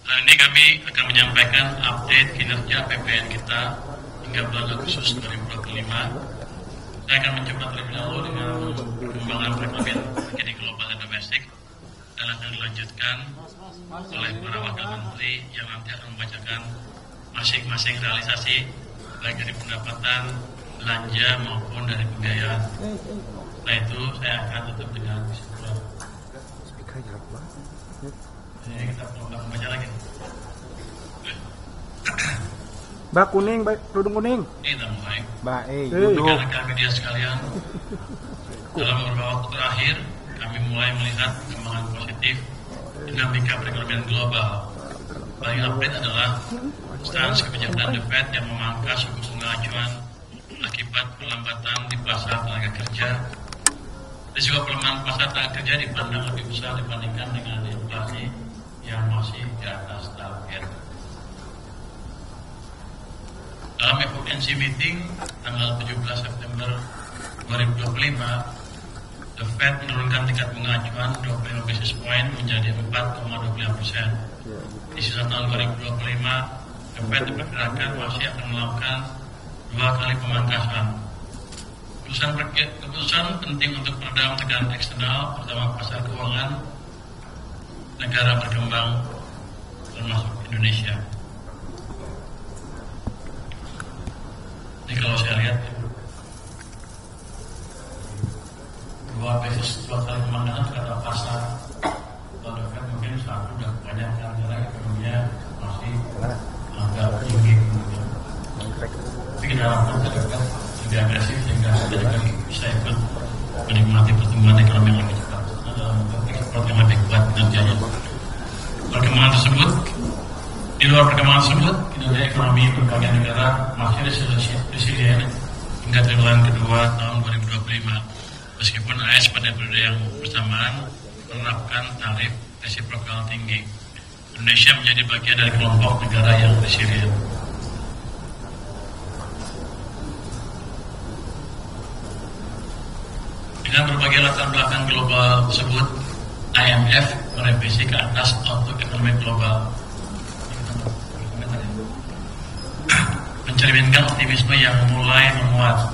Hari ini kami akan menyampaikan update kinerja PPN kita hingga bulan Agustus 2025. Saya akan mencoba terlebih dahulu dengan perkembangan perekonomian di global dan domestik, dan akan dilanjutkan oleh para wakil menteri yang nanti akan membacakan masing-masing realisasi baik dari pendapatan, belanja maupun dari pembiayaan. Setelah itu saya akan tutup dengan kesimpulan. Jadi kita perlu membaca lagi. Mbak kuning, baik kerudung kuning. Kita mulai. Baik. Rekan-rekan media sekalian, dalam beberapa waktu terakhir kami mulai melihat perkembangan positif dinamika perekonomian global. Paling update adalah stans kebijakan The Fed yang memangkas suku bunga acuan akibat perlambatan di pasar tenaga kerja. Risiko pelemahan pasar tenaga kerja dipandang lebih besar dibandingkan dengan inflasi yang masih di atas target. Dalam FOMC meeting tanggal 17 September 2025, The Fed menurunkan tingkat bunga acuan 25 basis point menjadi 4,25%. Di sisa tahun 2025, The Fed diperkirakan masih akan melakukan 2 kali pemangkasan. Keputusan penting untuk meredam tekanan eksternal, terutama pasar keuangan negara berkembang termasuk Indonesia. Ini kalau saya lihat 2 basis 2 kali pemangkasan kata pasar atau The Fed mungkin satu dan banyak karena ekonominya masih agak tinggi. Tapi kita harapkan The Fed lebih agresif sehingga kita juga bisa ikut menikmati pertumbuhan ekonomi yang lebih cepat dalam ekspor yang lebih kuat kinerjanya. Perkembangan tersebut, di luar perkembangan tersebut, kinerja ekonomi berbagai negara masih resilient hingga triwulan kedua tahun 2025. Meskipun AS pada periode yang bersamaan menerapkan tarif resiprokal tinggi, Indonesia menjadi bagian dari kelompok negara yang resilient. Dengan berbagai latar belakang global tersebut, IMF merevisi ke atas outlook ekonomi global, mencerminkan optimisme yang mulai menguat.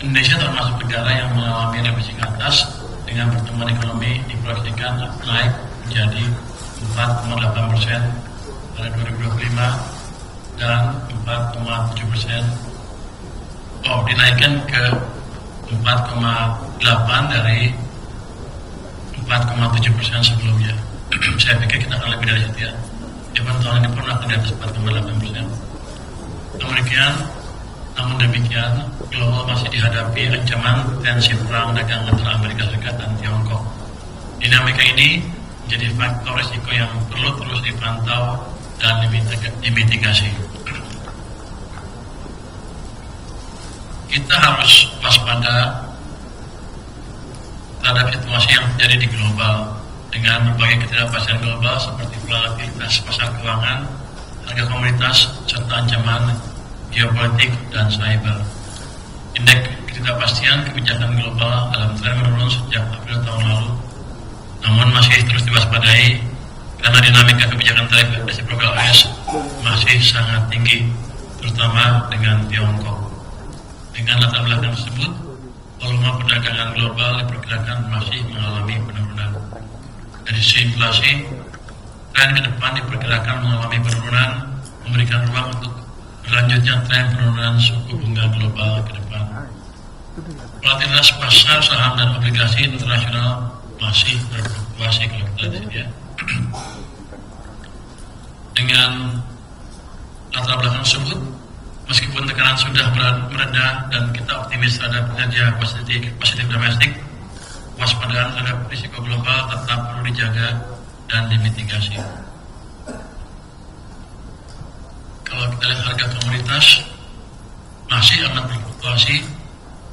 Indonesia termasuk negara yang mengalami revisi ke atas dengan pertumbuhan ekonomi diproyeksikan naik menjadi 4,8% pada 2025 dan 4,7%. Dinaikkan ke 4,8 dari 4,7% sebelumnya. Saya pikir kita akan lebih dari itu ya. Even tahun ini pernah di atas 4,8%. Namun demikian, global masih dihadapi ancaman tensi perang dagang antara Amerika Serikat dan Tiongkok. Dinamika ini menjadi faktor risiko yang perlu terus dipantau dan dimitigasi. Kita harus waspada terhadap situasi yang terjadi di global dengan berbagai ketidakpastian global seperti volatilitas pasar keuangan, harga komoditas, serta ancaman geopolitik dan cyber. Indeks ketidakpastian kebijakan global dalam tren menurun sejak April tahun lalu, namun masih terus diwaspadai karena dinamika kebijakan tarif resiprokal AS masih sangat tinggi, terutama dengan Tiongkok. Dengan latar belakang tersebut, volume perdagangan global diperkirakan masih mengalami penurunan. Dari sisi inflasi, tren ke depan diperkirakan mengalami penurunan, memberikan ruang untuk berlanjutnya tren penurunan suku bunga global ke depan. Volatilitas pasar saham dan obligasi internasional masih berfluktuasi kalau kita lihat ya. Dengan latar belakang tersebut, meskipun tekanan sudah mereda dan kita optimis terhadap kinerja positif domestik, waspadaan terhadap risiko global tetap perlu dijaga dan dimitigasi. Kalau kita lihat harga komoditas masih amat berfluktuasi,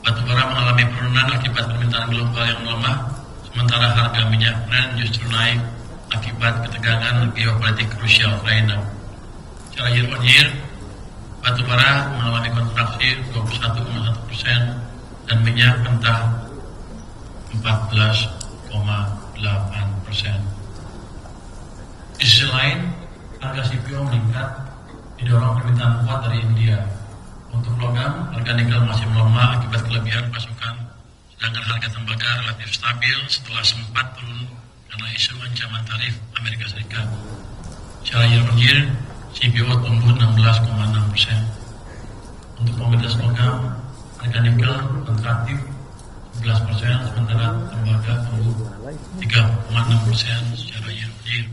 batubara mengalami penurunan akibat permintaan global yang melemah, sementara harga minyak Brent justru naik akibat ketegangan geopolitik Rusia Ukraina. Secara year on year, batubara mengalami kontraksi 21,1% dan minyak mentah 14,8%. Di sisi lain, harga CPO meningkat didorong permintaan kuat dari India. Untuk logam, harga nikel masih melemah akibat kelebihan pasokan, sedangkan harga tembaga relatif stabil setelah sempat turun karena isu ancaman tarif Amerika Serikat. Secara year-on-year, CPO tumbuh 16,6%. Untuk komoditas logam, harga nikel kontraktif 11%, sementara tembaga tumbuh 3,6% secara year-on-year.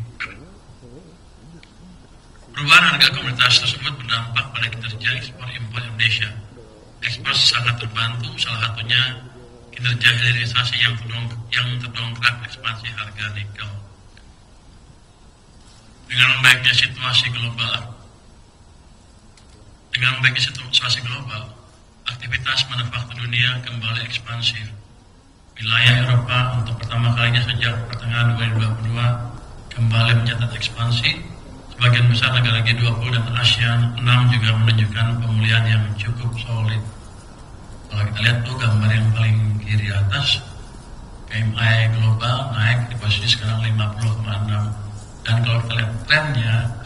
Perubahan harga komoditas tersebut berdampak pada kinerja ekspor impor Indonesia. Ekspor sangat terbantu, salah satunya kinerja hilirisasi yang terdongkrak ekspansi harga nikel. Dengan membaiknya situasi global, aktivitas manufaktur dunia kembali ekspansif. Wilayah Eropa untuk pertama kalinya sejak pertengahan 2022 kembali mencatat ekspansi. Sebagian besar negara G20 dan ASEAN 6 juga menunjukkan pemulihan yang cukup solid. Kalau kita lihat tuh gambar yang paling kiri atas, PMI global naik di posisi sekarang 50,6. Dan kalau kita lihat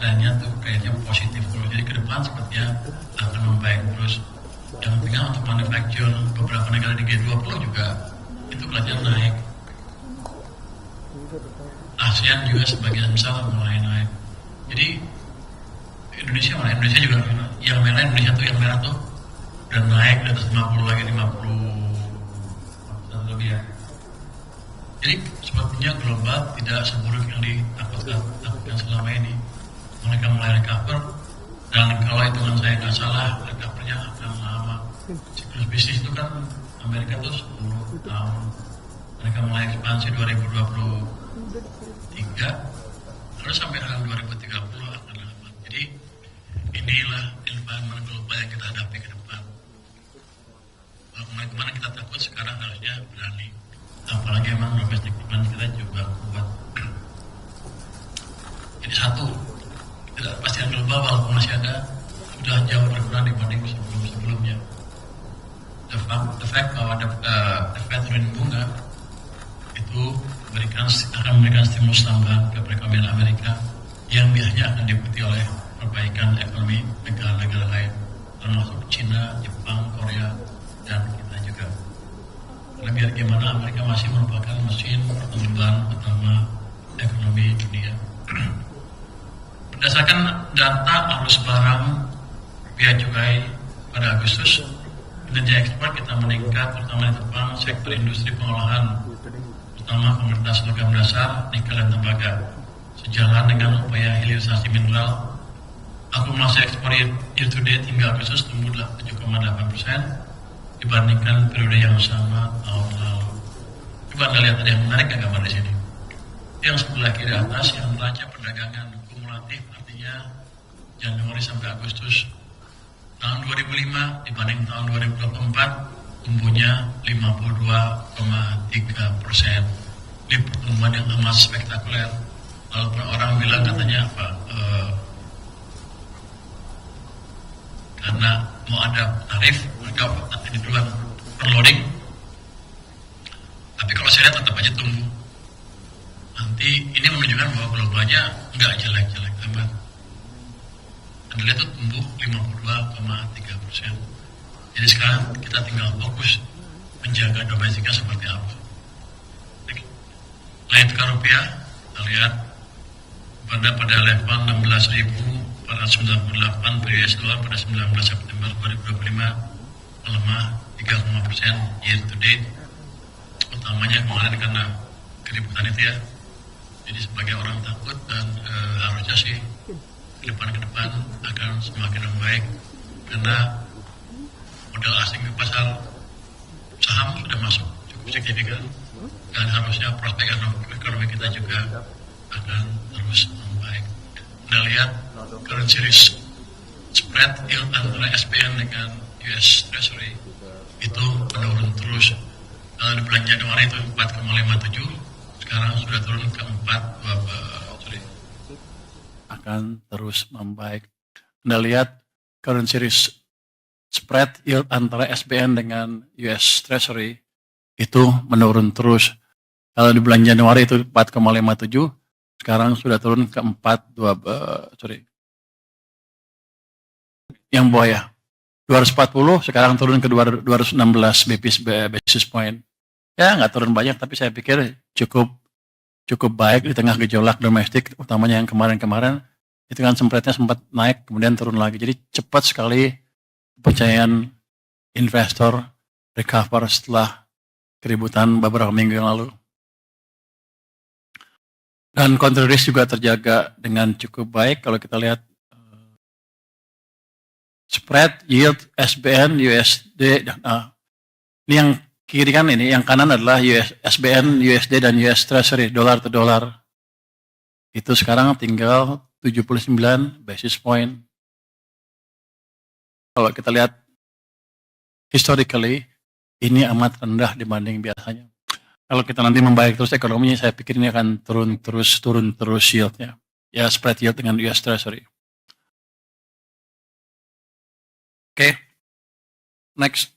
trennya tuh kayaknya positif terus. Jadi ke depan sepertinya akan membaik terus. Yang penting untuk manufaktur beberapa negara di G20 juga itu kelihatan naik. ASEAN juga sebagian besar mulai naik. Jadi Indonesia juga yang merah, Indonesia tuh yang merah tuh udah naik di atas 50 lagi, 50 lebih ya. Jadi sepertinya global tidak seburuk yang ditakutkan selama ini. Mereka mulai recover, dan kalau hitungan saya nggak salah, recovernya akan lama. Siklus bisnis itu kan Amerika tuh 10 tahun. Mereka mulai ekspansi 2023, terus sampai tahun 2030 akan lama. Jadi inilah environment global yang kita hadapi ke depan. Kalau kemana-kemana kita takut, sekarang harusnya berani. Apalagi emang domestic demand kita juga kuat. Jadi satu, ketidakpastian global walaupun masih ada, sudah jauh berkurang dibanding sebelum-sebelumnya. The fact bahwa the Fed turun bunga itu akan memberikan stimulus tambahan ke perekonomian Amerika yang biasanya akan diikuti oleh perbaikan ekonomi negara-negara lain, termasuk Cina, Jepang, Korea, dan kita juga. Karena biar gimana, Amerika masih merupakan mesin pertumbuhan utama ekonomi dunia. Berdasarkan data arus barang bea cukai pada Agustus, kinerja ekspor kita meningkat, terutama di depan sektor industri pengolahan, terutama komoditas logam dasar, nikel dan tembaga. Sejalan dengan upaya hilirisasi mineral, akumulasi ekspor year to date hingga Agustus tumbuh 7,8% dibandingkan periode yang sama tahun lalu. Coba Anda lihat, ada yang menarik nggak gambar di sini? Yang sebelah kiri atas yang neraca perdagangan kumulatif, artinya Januari sampai Agustus tahun 2005 dibanding tahun 2024 tumbuhnya 52,3%. Ini pertumbuhan yang amat spektakuler. Walaupun orang bilang katanya apa? Karena mau ada tarif, mereka nanti duluan perloading. Tapi kalau saya lihat tetap aja tumbuh. Nanti ini menunjukkan bahwa globalnya nggak jelek-jelek amat. Anda lihat tuh tumbuh 52,3%. Jadi sekarang kita tinggal fokus menjaga domestiknya seperti apa. Nilai tukar rupiah, kita lihat pada level 16.498 per US dollar pada 19 September 2025 melemah 3,% year to date. Utamanya kemarin karena keributan itu ya. Jadi sebagai orang takut, dan harusnya sih ke depan akan semakin membaik karena modal asing di pasar saham sudah masuk cukup signifikan, dan harusnya prospek ekonomi kita juga akan terus membaik. Anda lihat currency risk spread yield antara SPN dengan US Treasury itu menurun terus. Kalau di bulan Januari itu 4,57, sekarang sudah turun ke 4,2, akan terus membaik. Anda lihat currency risk spread yield antara SBN dengan US Treasury itu menurun terus. Kalau di bulan Januari itu 4,57, Sekarang sudah turun ke 4, yang bawah ya. 240 sekarang turun ke 216 basis point. Ya nggak turun banyak, tapi saya pikir cukup baik di tengah gejolak domestik, utamanya yang kemarin-kemarin itu kan sempat naik kemudian turun lagi. Jadi cepat sekali kepercayaan investor recover setelah keributan beberapa minggu yang lalu. Dan counter risk juga terjaga dengan cukup baik kalau kita lihat spread, yield, SBN, USD, ini yang kiri kan ini, yang kanan adalah SBN, USD, dan US Treasury, dolar to dolar. Itu sekarang tinggal 79 basis point. Kalau kita lihat historically, ini amat rendah dibanding biasanya. Kalau kita nanti membaik terus ekonominya, saya pikir ini akan turun terus yieldnya. Ya, spread yield dengan US Treasury. Oke, next.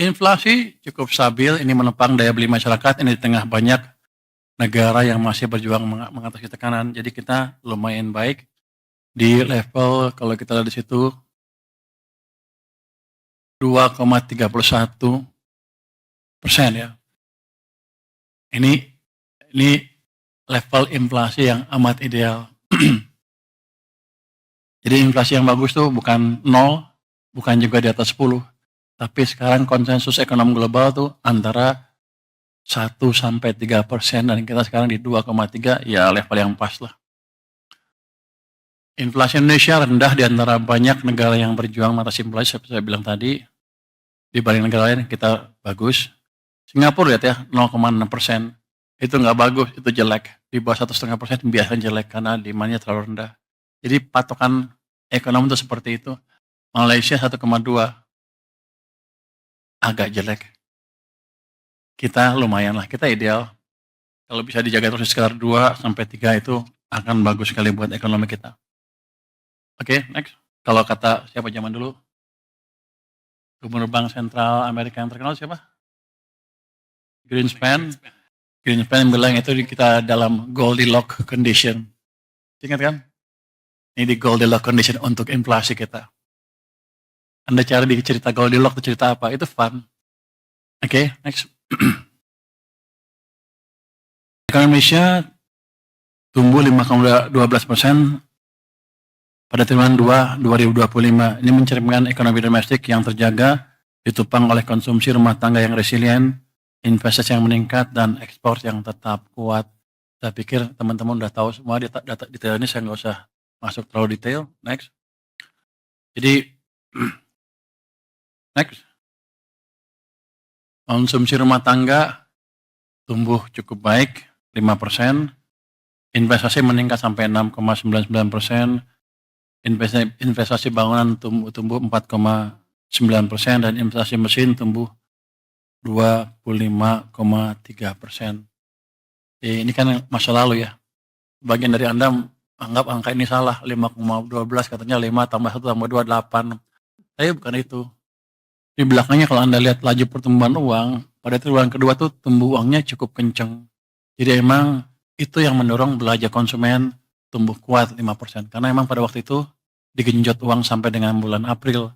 Inflasi cukup stabil, ini menopang daya beli masyarakat, ini di tengah banyak negara yang masih berjuang mengatasi tekanan. Jadi kita lumayan baik di level, kalau kita lihat di situ, 2,31% ya. Ini level inflasi yang amat ideal. Jadi inflasi yang bagus tuh bukan 0, bukan juga di atas 10. Tapi sekarang konsensus ekonomi global tuh antara 1-3%, dan kita sekarang di 2,3, ya level yang pas lah. Inflasi Indonesia rendah di antara banyak negara yang berjuang mengatasi inflasi, seperti saya bilang tadi. Dibanding negara lain kita bagus. Singapura lihat ya, 0,6%. Itu nggak bagus, itu jelek. Di bawah 1,5% biasanya jelek karena demandnya terlalu rendah. Jadi patokan ekonomi itu seperti itu. Malaysia 1,2, agak jelek. Kita lumayan lah, kita ideal. Kalau bisa dijaga terus sekitar 2-3 itu akan bagus sekali buat ekonomi kita. Oke, next. Kalau kata siapa zaman dulu? Gubernur Bank Sentral Amerika yang terkenal siapa? Greenspan. Greenspan bilang itu kita dalam Goldilocks condition. Ingat kan? Ini di Goldilocks condition untuk inflasi kita. Anda cari di cerita Goldilocks itu cerita apa? Itu fun. Oke, next. Ekonomi Indonesia tumbuh 5,12% pada triwulan 2 2025. Ini mencerminkan ekonomi domestik yang terjaga, ditopang oleh konsumsi rumah tangga yang resilient, investasi yang meningkat, dan ekspor yang tetap kuat. Saya pikir teman-teman udah tahu semua data detail ini, saya nggak usah masuk terlalu detail. Next. Jadi, next. Konsumsi rumah tangga tumbuh cukup baik, 5%. Investasi meningkat sampai 6,99%. Investasi bangunan tumbuh 4,9%, dan investasi mesin tumbuh 25,3%. Ini kan masa lalu ya. Bagian dari Anda anggap angka ini salah, 5,12 katanya 5 tambah 1 tambah 2, 8. Tapi bukan itu. Di belakangnya kalau Anda lihat laju pertumbuhan uang, pada triwulan kedua tuh tumbuh uangnya cukup kencang. Jadi emang itu yang mendorong belanja konsumen tumbuh kuat 5%. Karena emang pada waktu itu digenjot uang sampai dengan bulan April.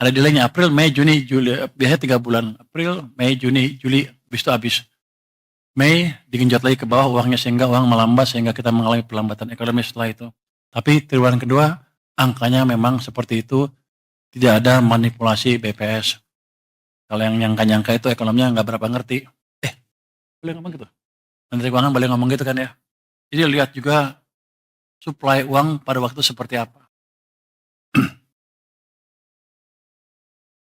Ada delaynya April, Mei, Juni, Juli. Biasanya 3 bulan. April, Mei, Juni, Juli, habis itu habis. Mei digenjot lagi ke bawah uangnya sehingga uang melambat, sehingga kita mengalami perlambatan ekonomi setelah itu. Tapi triwulan kedua angkanya memang seperti itu, tidak ada manipulasi BPS. Kalau yang nyangka-nyangka itu ekonominya nggak berapa ngerti. Boleh ngomong gitu? Menteri Keuangan boleh ngomong gitu kan ya? Jadi lihat juga suplai uang pada waktu seperti apa.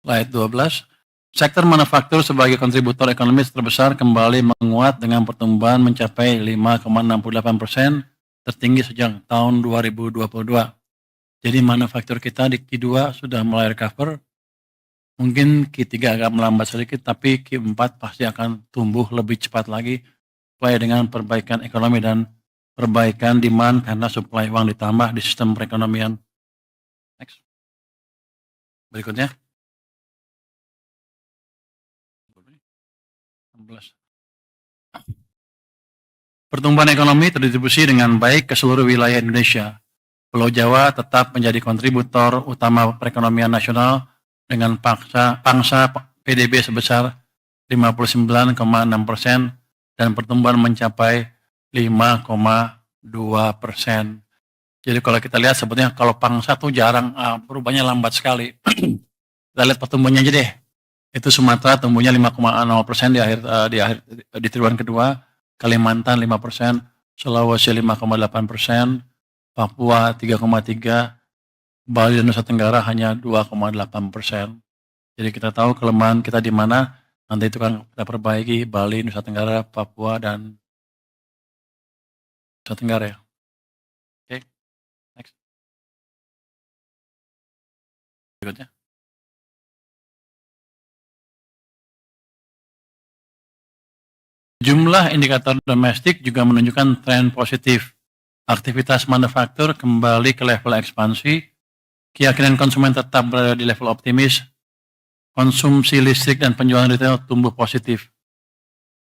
Slide 12. Sektor manufaktur sebagai kontributor ekonomi terbesar kembali menguat dengan pertumbuhan mencapai 5,68%, tertinggi sejak tahun 2022. Jadi manufaktur kita di Q2 sudah mulai recover. Mungkin Q3 agak melambat sedikit, tapi Q4 pasti akan tumbuh lebih cepat lagi sesuai dengan perbaikan ekonomi dan perbaikan demand karena suplai uang ditambah di sistem perekonomian. Next. Berikutnya. 16. Pertumbuhan ekonomi terdistribusi dengan baik ke seluruh wilayah Indonesia. Pulau Jawa tetap menjadi kontributor utama perekonomian nasional dengan pangsa PDB sebesar 59,6% dan pertumbuhan mencapai 5,2%. Jadi kalau kita lihat sebetulnya kalau pangsa tuh jarang, perubahannya lambat sekali. Kita lihat pertumbuhannya aja deh. Itu Sumatera tumbuhnya 5,0% di triwulan kedua, Kalimantan 5%, Sulawesi 5,8%, Papua 3,3%, Bali dan Nusa Tenggara hanya 2,8%. Jadi kita tahu kelemahan kita di mana, nanti itu kan kita perbaiki Bali, Nusa Tenggara, Papua, dan Nusa Tenggara ya. Oke, next. Berikutnya. Jumlah indikator domestik juga menunjukkan tren positif. Aktivitas manufaktur kembali ke level ekspansi, keyakinan konsumen tetap berada di level optimis, konsumsi listrik dan penjualan retail tumbuh positif.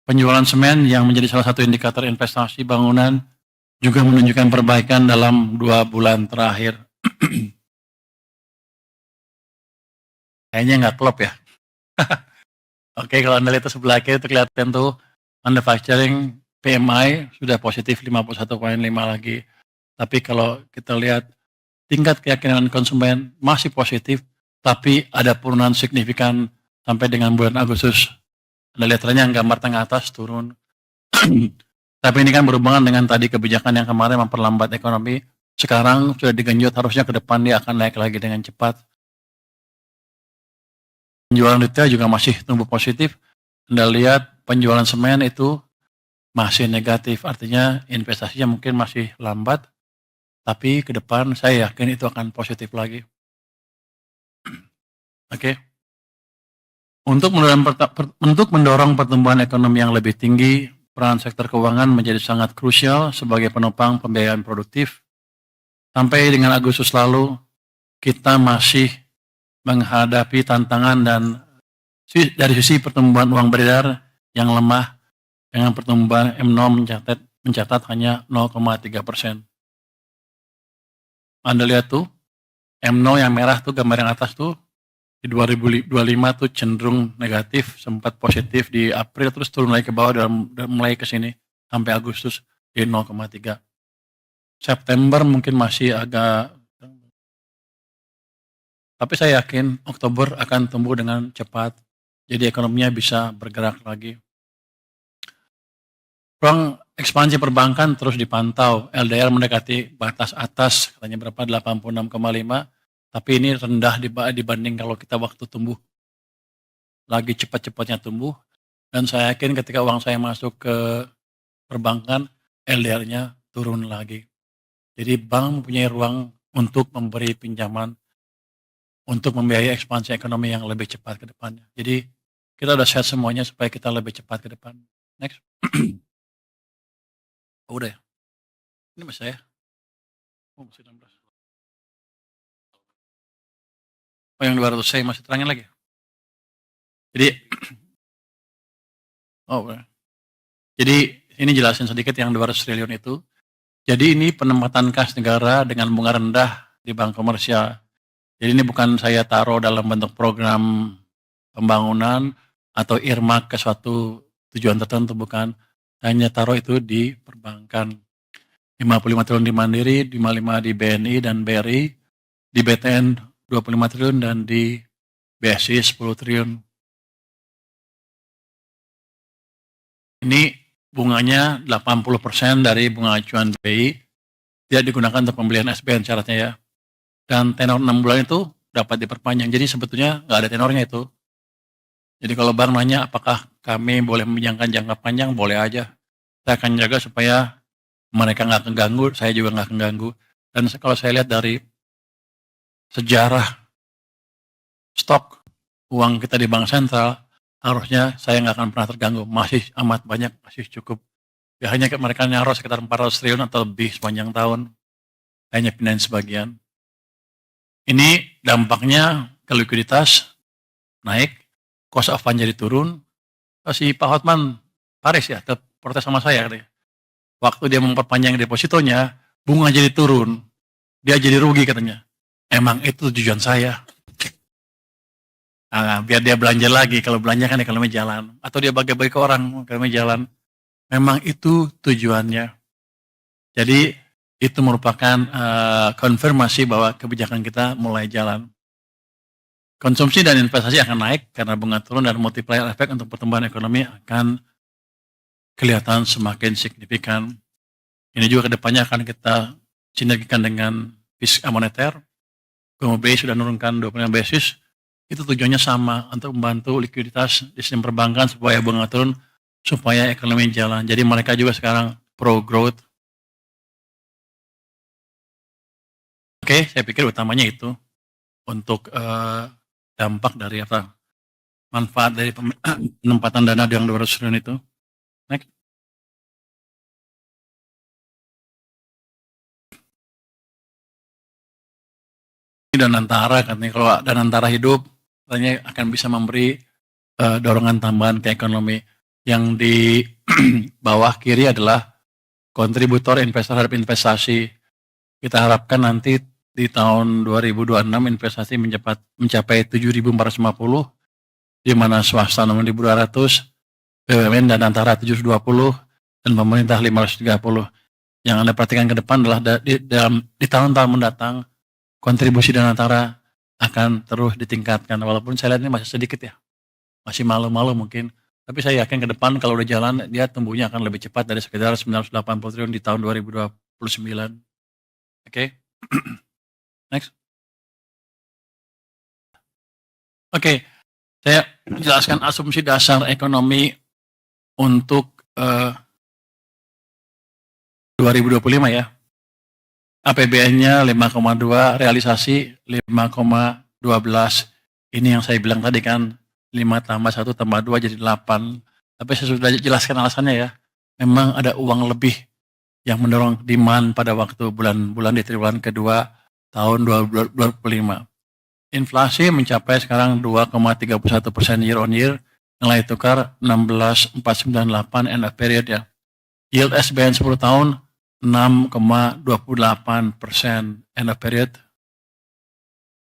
Penjualan semen yang menjadi salah satu indikator investasi bangunan juga menunjukkan perbaikan dalam 2 bulan terakhir. Kayaknya nggak klop ya. Oke, kalau Anda lihat sebelah kiri itu kelihatan tuh manufacturing PMI sudah positif 51,5 lagi. Tapi kalau kita lihat tingkat keyakinan konsumen masih positif, tapi ada penurunan signifikan sampai dengan bulan Agustus. Anda lihat trennya gambar tengah atas turun. Tapi ini kan berhubungan dengan tadi kebijakan yang kemarin memperlambat ekonomi. Sekarang sudah digenjot, harusnya ke depan dia akan naik lagi dengan cepat. Penjualan retail juga masih tumbuh positif. Anda lihat penjualan semen itu masih negatif, artinya investasinya mungkin masih lambat, tapi ke depan saya yakin itu akan positif lagi. Oke. Untuk mendorong pertumbuhan ekonomi yang lebih tinggi, peran sektor keuangan menjadi sangat krusial sebagai penopang pembiayaan produktif. Sampai dengan Agustus lalu, kita masih menghadapi tantangan dan dari sisi pertumbuhan uang beredar yang lemah, dengan pertumbuhan M0 mencatat hanya 0,3%. Anda lihat tuh, M0 yang merah tuh gambar yang atas tuh, di 2025 tuh cenderung negatif, sempat positif di April, terus turun lagi ke bawah dan mulai ke sini sampai Agustus di 0,3. September mungkin masih agak, tapi saya yakin Oktober akan tumbuh dengan cepat, jadi ekonominya bisa bergerak lagi. Ruang ekspansi perbankan terus dipantau, LDR mendekati batas atas, katanya berapa, 86,5, tapi ini rendah dibanding kalau kita waktu tumbuh. Lagi cepat-cepatnya tumbuh, dan saya yakin ketika uang saya masuk ke perbankan, LDR-nya turun lagi. Jadi bank mempunyai ruang untuk memberi pinjaman, untuk membiayai ekspansi ekonomi yang lebih cepat ke depannya. Jadi kita udah set semuanya supaya kita lebih cepat ke depan. Next. Oh, udah ya? Ini masih saya? Oh, masih 16. Oh, yang 200 saya masih terangin lagi. Jadi, oh, jadi ini jelasin sedikit yang 200 triliun itu. Jadi ini penempatan kas negara dengan bunga rendah di bank komersial. Jadi ini bukan saya taruh dalam bentuk program pembangunan atau earmark ke suatu tujuan tertentu, bukan. Hanya taruh itu di perbankan. 55 triliun di Mandiri, 55 di BNI dan BRI, di BTN 25 triliun dan di BSI 10 triliun. Ini bunganya 80% dari bunga acuan BI tidak digunakan untuk pembelian SBN syaratnya ya. Dan tenor 6 bulan itu dapat diperpanjang. Jadi sebetulnya nggak ada tenornya itu. Jadi kalau bank nanya apakah kami boleh meminjamkan jangka panjang, boleh aja. Saya akan jaga supaya mereka nggak keganggu, saya juga nggak keganggu. Dan kalau saya lihat dari sejarah stok uang kita di bank sentral, harusnya saya nggak akan pernah terganggu. Masih amat banyak, masih cukup. Ya hanya mereka nyaruh sekitar 400 triliun atau lebih sepanjang tahun. Hanya pindahin sebagian. Ini dampaknya ke likuiditas naik, cost of fund jadi turun. Si Pak Hotman Paris ya, protes sama saya katanya. waktu dia memperpanjang depositonya, bunga jadi turun. Dia jadi rugi katanya. Emang itu tujuan saya. Nah, biar dia belanja lagi. Kalau belanja kan ekonomi jalan. Atau dia bagi-bagi ke orang, ekonomi jalan. Memang itu tujuannya. Jadi itu merupakan konfirmasi bahwa kebijakan kita mulai jalan. Konsumsi dan investasi akan naik karena bunga turun dan multiplier effect untuk pertumbuhan ekonomi akan kelihatan semakin signifikan. Ini juga kedepannya akan kita sinergikan dengan fiskal moneter. BI sudah menurunkan 25 basis. Itu tujuannya sama untuk membantu likuiditas di sistem perbankan supaya bunga turun, supaya ekonomi jalan. Jadi mereka juga sekarang pro growth. Oke, saya pikir utamanya itu untuk dampak dari apa? Manfaat dari penempatan dana yang 200 triliun itu. Next. Dan antara katanya kalau dan antara hidup katanya akan bisa memberi dorongan tambahan ke ekonomi. Yang di bawah kiri adalah kontributor investor terhadap investasi. Kita harapkan nanti di tahun 2026 investasi mencapai 7.450, di mana swasta 6.200, BUMN dan antara 720, dan pemerintah 530. Yang Anda perhatikan ke depan adalah di tahun-tahun mendatang kontribusi dan antara akan terus ditingkatkan. Walaupun saya lihat ini masih sedikit ya, masih malu-malu mungkin. Tapi saya yakin ke depan kalau udah jalan, dia tumbuhnya akan lebih cepat dari sekitar 980 triliun di tahun 2029. Oke. Next. Oke. Saya jelaskan asumsi dasar ekonomi untuk 2025 ya. APBN-nya 5,2, realisasi 5,12. Ini yang saya bilang tadi kan, 5 tambah 1 tambah 2 jadi 8. Tapi saya sudah jelaskan alasannya ya. Memang ada uang lebih yang mendorong demand pada waktu bulan-bulan di triwulan kedua tahun 2025. Inflasi mencapai sekarang 2,31% year on year, nilai tukar 16,498 end of period ya. Yield SBN 10 tahun 6,28% end of period.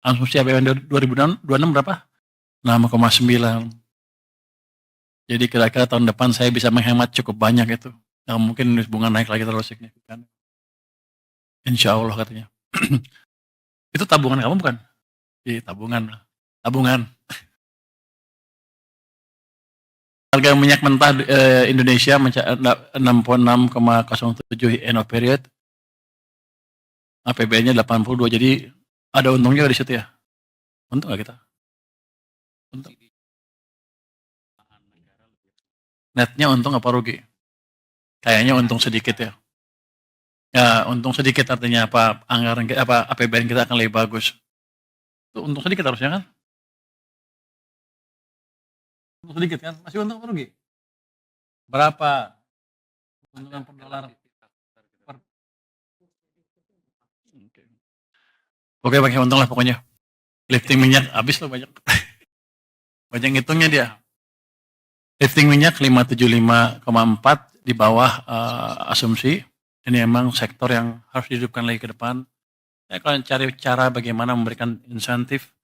Asumsi APBN 2026 berapa? 6,9. Jadi kira-kira tahun depan saya bisa menghemat cukup banyak itu. Nah, mungkin bunga naik lagi terlalu signifikan. Insya Allah katanya. Itu tabungan kamu bukan? Iya, tabungan. Harga minyak mentah Indonesia 66,07 end of period. APBN-nya 82, jadi ada untungnya di situ ya. Untung nggak kita? Untung. Netnya untung apa rugi? Kayaknya untung sedikit ya. Ya, untung sedikit artinya apa? Anggaran apa APBN kita akan lebih bagus. Itu untung sedikit harusnya kan? Untung sedikit kan? Masih untung apa rugi? Berapa? Untungan per dolar. Oke, pakai untung lah pokoknya. Lifting minyak habis loh banyak. Banyak ngitungnya dia. Lifting minyak 575,4 di bawah asumsi. Ini emang sektor yang harus dihidupkan lagi ke depan. Saya akan cari cara bagaimana memberikan insentif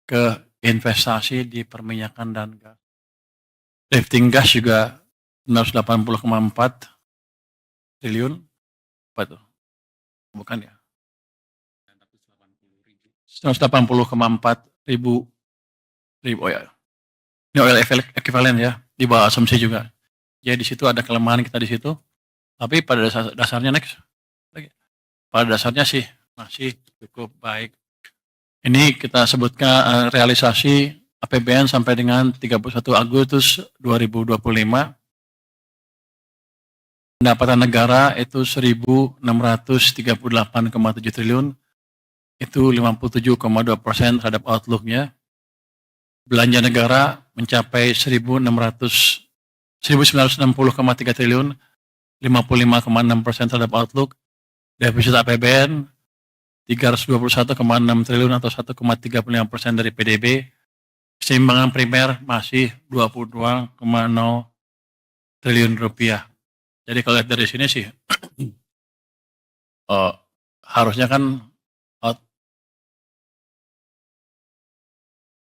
ke investasi di perminyakan dan gas. Lifting gas juga 980,4 triliun. Apa itu? Bukan ya? 180,4 ribu oh ya. Ini oil equivalent ya, di bawah asumsi juga. Jadi di situ ada kelemahan kita di situ. Tapi pada dasarnya next. Pada dasarnya sih masih cukup baik. Ini kita sebutkan realisasi APBN sampai dengan 31 Agustus 2025. Pendapatan negara itu 1.638,7 triliun. Itu 57,2% terhadap outlook-nya. Belanja negara mencapai 1.960,3 triliun, 55,6% terhadap outlook. Defisit APBN 321,6 triliun atau 1,35% dari PDB. Keseimbangan primer masih 22,0 triliun rupiah. Jadi kalau lihat dari sini sih, harusnya kan eh,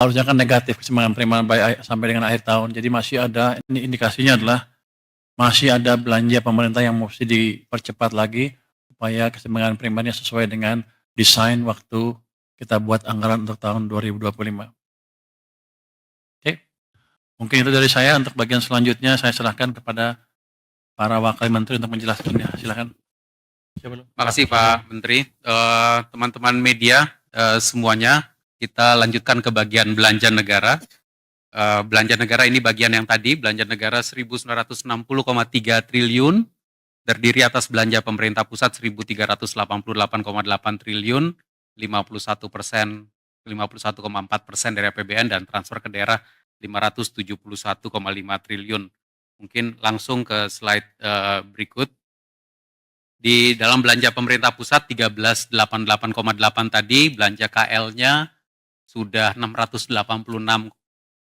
harusnya kan negatif keseimbangan penerimaan sampai dengan akhir tahun. Jadi masih ada, ini indikasinya adalah masih ada belanja pemerintah yang mesti dipercepat lagi supaya keseimbangan penerimaannya sesuai dengan desain waktu kita buat anggaran untuk tahun 2025. Oke, mungkin itu dari saya. Untuk bagian selanjutnya saya serahkan kepada para wakil menteri untuk menjelaskannya. Silakan. Terima kasih Pak Menteri. Teman-teman media semuanya, kita lanjutkan ke bagian belanja negara. Belanja negara ini bagian yang tadi, belanja negara 1.960,3 triliun, terdiri atas belanja pemerintah pusat 1.388,8 triliun, 51,4% dari APBN, dan transfer ke daerah 571,5 triliun. Mungkin langsung ke slide berikut. Di dalam belanja pemerintah pusat 1388,8 tadi, belanja KL-nya sudah 686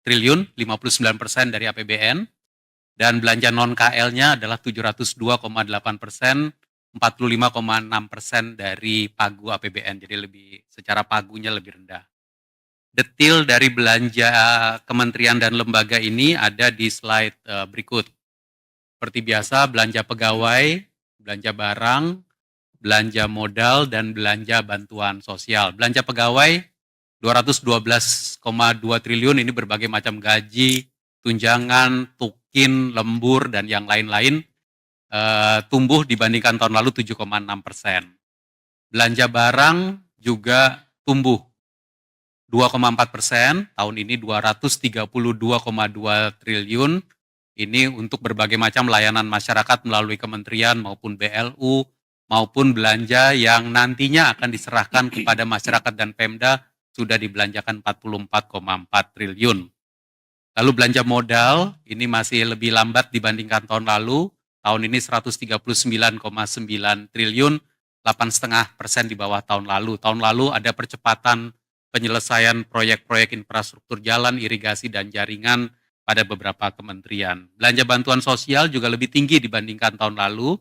triliun, 59% dari APBN, dan belanja non-KL-nya adalah 702,8%, 45,6% dari pagu APBN, jadi secara pagunya lebih rendah. Detail dari belanja kementerian dan lembaga ini ada di slide berikut. Seperti biasa, belanja pegawai, belanja barang, belanja modal, dan belanja bantuan sosial. Belanja pegawai 212,2 triliun, ini berbagai macam gaji, tunjangan, tukin, lembur, dan yang lain-lain, tumbuh dibandingkan tahun lalu 7,6%. Belanja barang juga tumbuh 2,4%, tahun ini 232,2 triliun, ini untuk berbagai macam layanan masyarakat melalui kementerian maupun BLU, maupun belanja yang nantinya akan diserahkan kepada masyarakat dan Pemda, sudah dibelanjakan 44,4 triliun. Lalu belanja modal, ini masih lebih lambat dibandingkan tahun lalu, tahun ini 139,9 triliun, 8,5% di bawah tahun lalu. Tahun lalu ada percepatan penyelesaian proyek-proyek infrastruktur jalan, irigasi, dan jaringan pada beberapa kementerian. Belanja bantuan sosial juga lebih tinggi dibandingkan tahun lalu,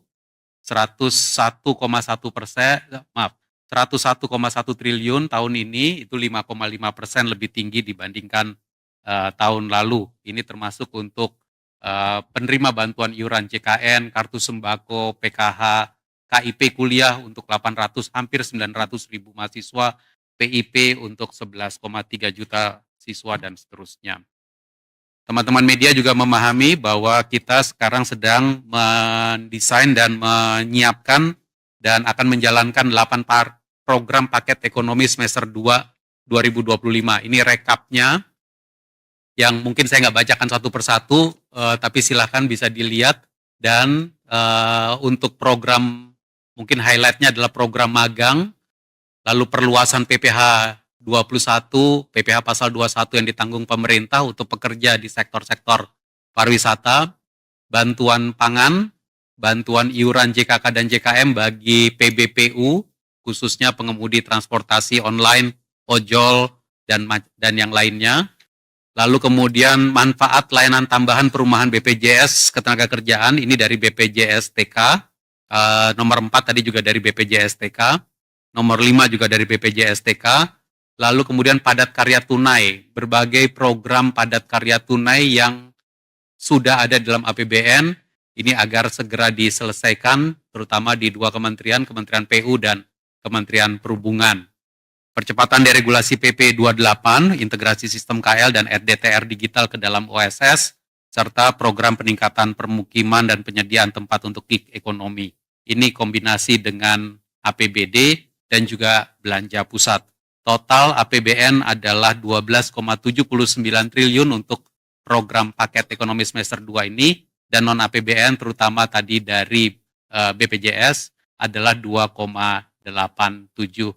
101,1 triliun tahun ini, itu 5,5% lebih tinggi dibandingkan tahun lalu. Ini termasuk untuk penerima bantuan iuran JKN, kartu sembako, PKH, KIP kuliah untuk hampir 900 ribu mahasiswa, PIP untuk 11,3 juta siswa, dan seterusnya. Teman-teman media juga memahami bahwa kita sekarang sedang mendesain dan menyiapkan dan akan menjalankan 8 program paket ekonomi semester 2 2025. Ini rekapnya yang mungkin saya nggak bacakan satu persatu, tapi silahkan bisa dilihat. Dan untuk program, mungkin highlightnya adalah program magang, lalu perluasan PPh 21, PPh pasal 21 yang ditanggung pemerintah untuk pekerja di sektor-sektor pariwisata, bantuan pangan, bantuan iuran JKK dan JKM bagi PBPU, khususnya pengemudi transportasi online, ojol, dan yang lainnya. Lalu kemudian manfaat layanan tambahan perumahan BPJS Ketenagakerjaan, ini dari BPJS TK, nomor 4 tadi juga dari BPJS TK, nomor 5 juga dari BPJS TK, lalu kemudian padat karya tunai, berbagai program padat karya tunai yang sudah ada dalam APBN, ini agar segera diselesaikan, terutama di 2 kementerian, Kementerian PU dan Kementerian Perhubungan. Percepatan deregulasi PP 28, integrasi sistem KL dan RDTR digital ke dalam OSS, serta program peningkatan permukiman dan penyediaan tempat untuk gig ekonomi. Ini kombinasi dengan APBD dan juga belanja pusat. Total APBN adalah 12,79 triliun untuk program paket ekonomi semester 2 ini, dan non-APBN terutama tadi dari BPJS adalah 2,87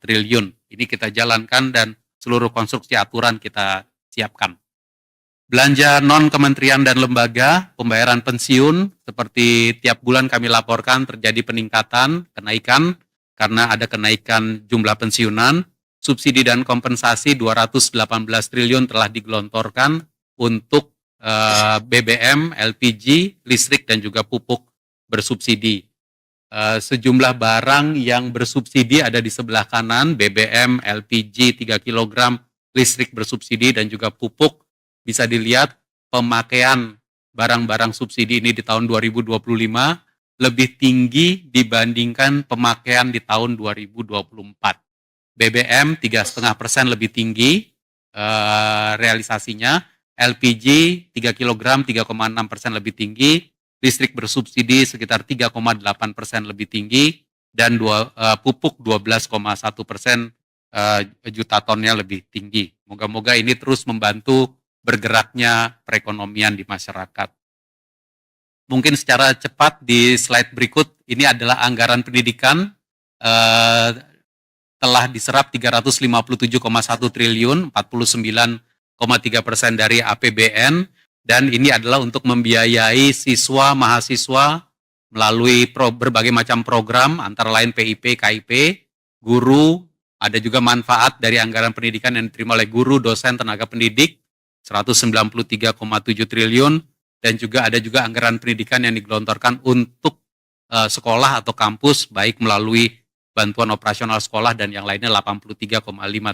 triliun. Ini kita jalankan dan seluruh konstruksi aturan kita siapkan. Belanja non-kementerian dan lembaga, pembayaran pensiun, seperti tiap bulan kami laporkan terjadi kenaikan, karena ada kenaikan jumlah pensiunan. Subsidi dan kompensasi 218 triliun telah digelontorkan untuk BBM, LPG, listrik, dan juga pupuk bersubsidi. Sejumlah barang yang bersubsidi ada di sebelah kanan, BBM, LPG 3 kg, listrik bersubsidi, dan juga pupuk. Bisa dilihat pemakaian barang-barang subsidi ini di tahun 2025 lebih tinggi dibandingkan pemakaian di tahun 2024. BBM 3,5% lebih tinggi realisasinya, LPG 3 kg 3,6% lebih tinggi, listrik bersubsidi sekitar 3,8% lebih tinggi, dan pupuk 12,1% juta tonnya lebih tinggi. Moga-moga ini terus membantu bergeraknya perekonomian di masyarakat. Mungkin secara cepat di slide berikut, ini adalah anggaran pendidikan telah diserap 357,1 triliun, 49,3% dari APBN, dan ini adalah untuk membiayai siswa, mahasiswa melalui berbagai macam program, antara lain PIP, KIP, guru, ada juga manfaat dari anggaran pendidikan yang diterima oleh guru, dosen, tenaga pendidik, 193,7 triliun, dan juga ada juga anggaran pendidikan yang digelontorkan untuk sekolah atau kampus, baik melalui bantuan operasional sekolah dan yang lainnya 83,5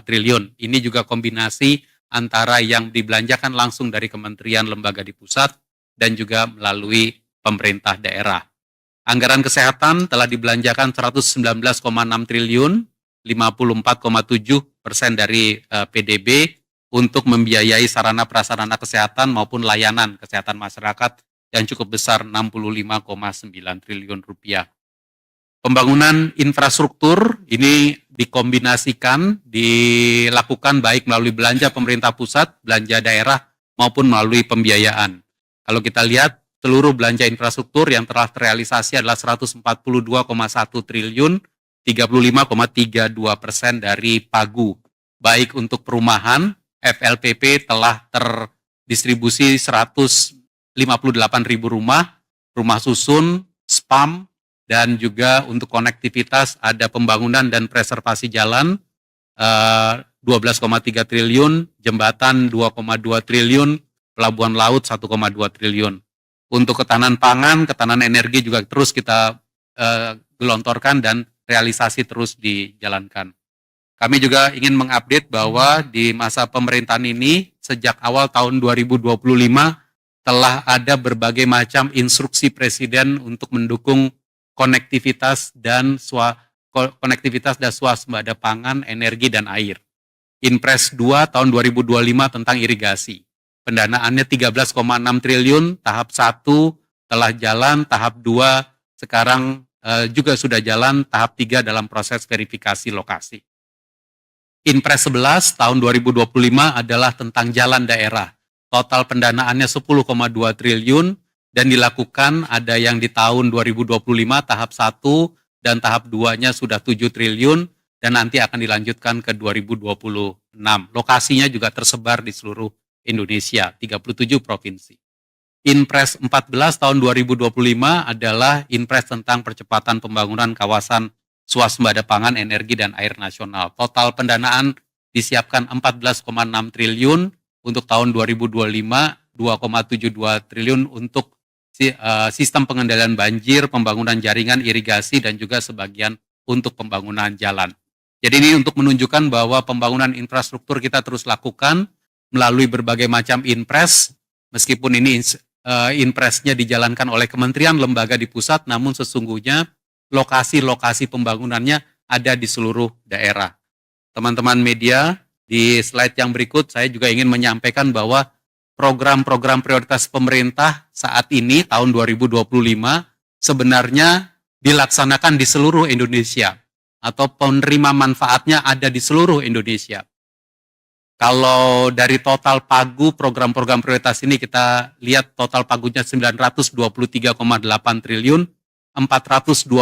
triliun. Ini juga kombinasi antara yang dibelanjakan langsung dari kementerian lembaga di pusat dan juga melalui pemerintah daerah. Anggaran kesehatan telah dibelanjakan 119,6 triliun, 54,7% dari PDB untuk membiayai sarana prasarana kesehatan maupun layanan kesehatan masyarakat yang cukup besar 65,9 triliun rupiah. Pembangunan infrastruktur ini dikombinasikan, dilakukan baik melalui belanja pemerintah pusat, belanja daerah, maupun melalui pembiayaan. Kalau kita lihat, seluruh belanja infrastruktur yang telah terrealisasi adalah 142,1 triliun, 35,32% dari PAGU. Baik untuk perumahan, FLPP telah terdistribusi 158.000 rumah, rumah susun, SPAM, dan juga untuk konektivitas ada pembangunan dan preservasi jalan 12,3 triliun, jembatan 2,2 triliun, pelabuhan laut 1,2 triliun. Untuk ketahanan pangan, ketahanan energi juga terus kita gelontorkan dan realisasi terus dijalankan. Kami juga ingin mengupdate bahwa di masa pemerintahan ini sejak awal tahun 2025 telah ada berbagai macam instruksi Presiden untuk mendukung konektivitas dan swasembada pangan, energi, dan air. Inpres 2 tahun 2025 tentang irigasi. Pendanaannya 13,6 triliun, tahap 1 telah jalan, tahap 2 sekarang juga sudah jalan, tahap 3 dalam proses verifikasi lokasi. Inpres 11 tahun 2025 adalah tentang jalan daerah. Total pendanaannya 10,2 triliun, dan dilakukan ada yang di tahun 2025 tahap 1 dan tahap 2-nya sudah 7 triliun dan nanti akan dilanjutkan ke 2026. Lokasinya juga tersebar di seluruh Indonesia, 37 provinsi. Inpres 14 tahun 2025 adalah Inpres tentang percepatan pembangunan kawasan swasembada pangan, energi, dan air nasional. Total pendanaan disiapkan 14,6 triliun untuk tahun 2025, 2,72 triliun untuk sistem pengendalian banjir, pembangunan jaringan irigasi, dan juga sebagian untuk pembangunan jalan. Jadi ini untuk menunjukkan bahwa pembangunan infrastruktur kita terus lakukan melalui berbagai macam inpres, meskipun ini inpresnya dijalankan oleh kementerian lembaga di pusat, namun sesungguhnya lokasi-lokasi pembangunannya ada di seluruh daerah. Teman-teman media, di slide yang berikut saya juga ingin menyampaikan bahwa program-program prioritas pemerintah saat ini tahun 2025 sebenarnya dilaksanakan di seluruh Indonesia atau penerima manfaatnya ada di seluruh Indonesia. Kalau dari total pagu program-program prioritas ini kita lihat total pagunya 923,8 triliun, 420,2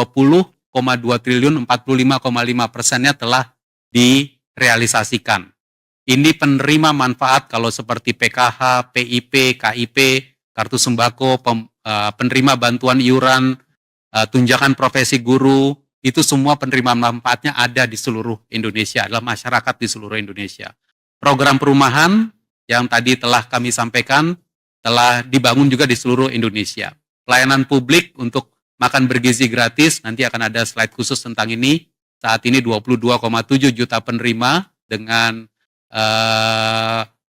triliun, 45,5%-nya telah direalisasikan. Ini penerima manfaat kalau seperti PKH, PIP, KIP, kartu sembako, penerima bantuan iuran, tunjangan profesi guru, itu semua penerima manfaatnya ada di seluruh Indonesia, adalah masyarakat di seluruh Indonesia. Program perumahan yang tadi telah kami sampaikan, telah dibangun juga di seluruh Indonesia. Pelayanan publik untuk makan bergizi gratis, nanti akan ada slide khusus tentang ini. Saat ini 22,7 juta penerima dengan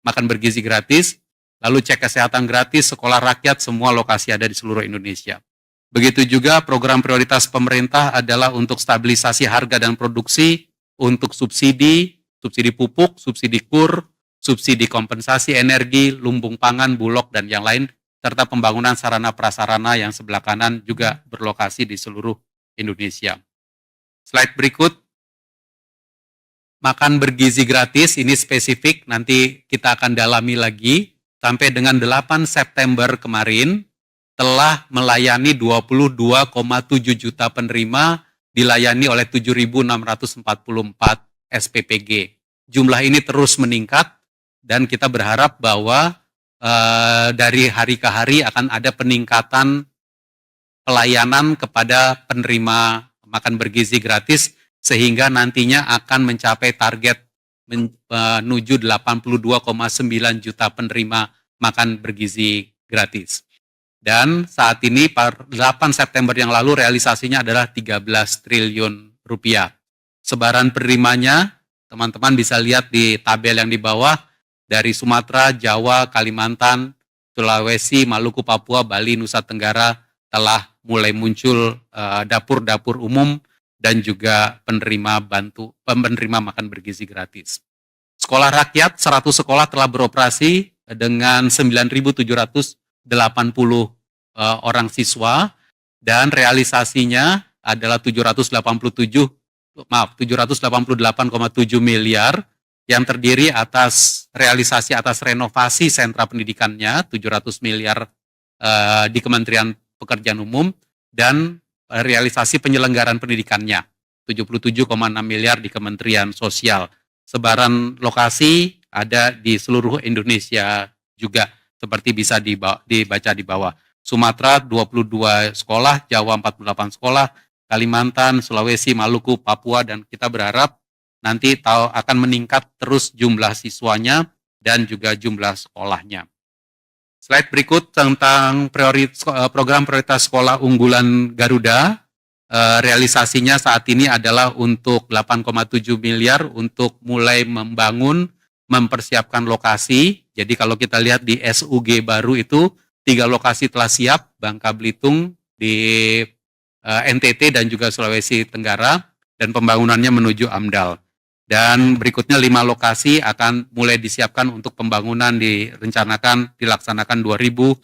makan bergizi gratis. Lalu cek kesehatan gratis, sekolah rakyat, semua lokasi ada di seluruh Indonesia. Begitu juga program prioritas pemerintah adalah untuk stabilisasi harga dan produksi, untuk subsidi pupuk, subsidi kur, subsidi kompensasi energi, lumbung pangan, bulog, dan yang lain, serta pembangunan sarana prasarana yang sebelah kanan juga berlokasi di seluruh Indonesia. Slide berikut, makan bergizi gratis, ini spesifik, nanti kita akan dalami lagi. Sampai dengan 8 September kemarin, telah melayani 22,7 juta penerima, dilayani oleh 7.644 SPPG. Jumlah ini terus meningkat, dan kita berharap bahwa dari hari ke hari akan ada peningkatan pelayanan kepada penerima makan bergizi gratis, sehingga nantinya akan mencapai target menuju 82,9 juta penerima makan bergizi gratis. Dan saat ini per 8 September yang lalu realisasinya adalah 13 triliun rupiah. Sebaran penerimanya, teman-teman bisa lihat di tabel yang di bawah, dari Sumatera, Jawa, Kalimantan, Sulawesi, Maluku, Papua, Bali, Nusa Tenggara telah mulai muncul dapur-dapur umum dan juga penerima makan bergizi gratis. Sekolah rakyat 100 sekolah telah beroperasi dengan 9.780 orang siswa, dan realisasinya adalah 788,7 miliar yang terdiri atas realisasi atas renovasi sentra pendidikannya 700 miliar di Kementerian Pekerjaan Umum, dan realisasi penyelenggaraan pendidikannya 77,6 miliar di Kementerian Sosial. Sebaran lokasi ada di seluruh Indonesia juga, seperti bisa dibaca di bawah. Sumatera 22 sekolah, Jawa 48 sekolah, Kalimantan, Sulawesi, Maluku, Papua, dan kita berharap nanti akan meningkat terus jumlah siswanya dan juga jumlah sekolahnya. Slide berikut tentang program prioritas sekolah unggulan Garuda. Realisasinya saat ini adalah untuk 8,7 miliar untuk mulai mempersiapkan lokasi. Jadi kalau kita lihat di SUG baru itu, 3 lokasi telah siap, Bangka Belitung, di NTT dan juga Sulawesi Tenggara, dan pembangunannya menuju AMDAL. Dan berikutnya 5 lokasi akan mulai disiapkan untuk pembangunan dilaksanakan 2026.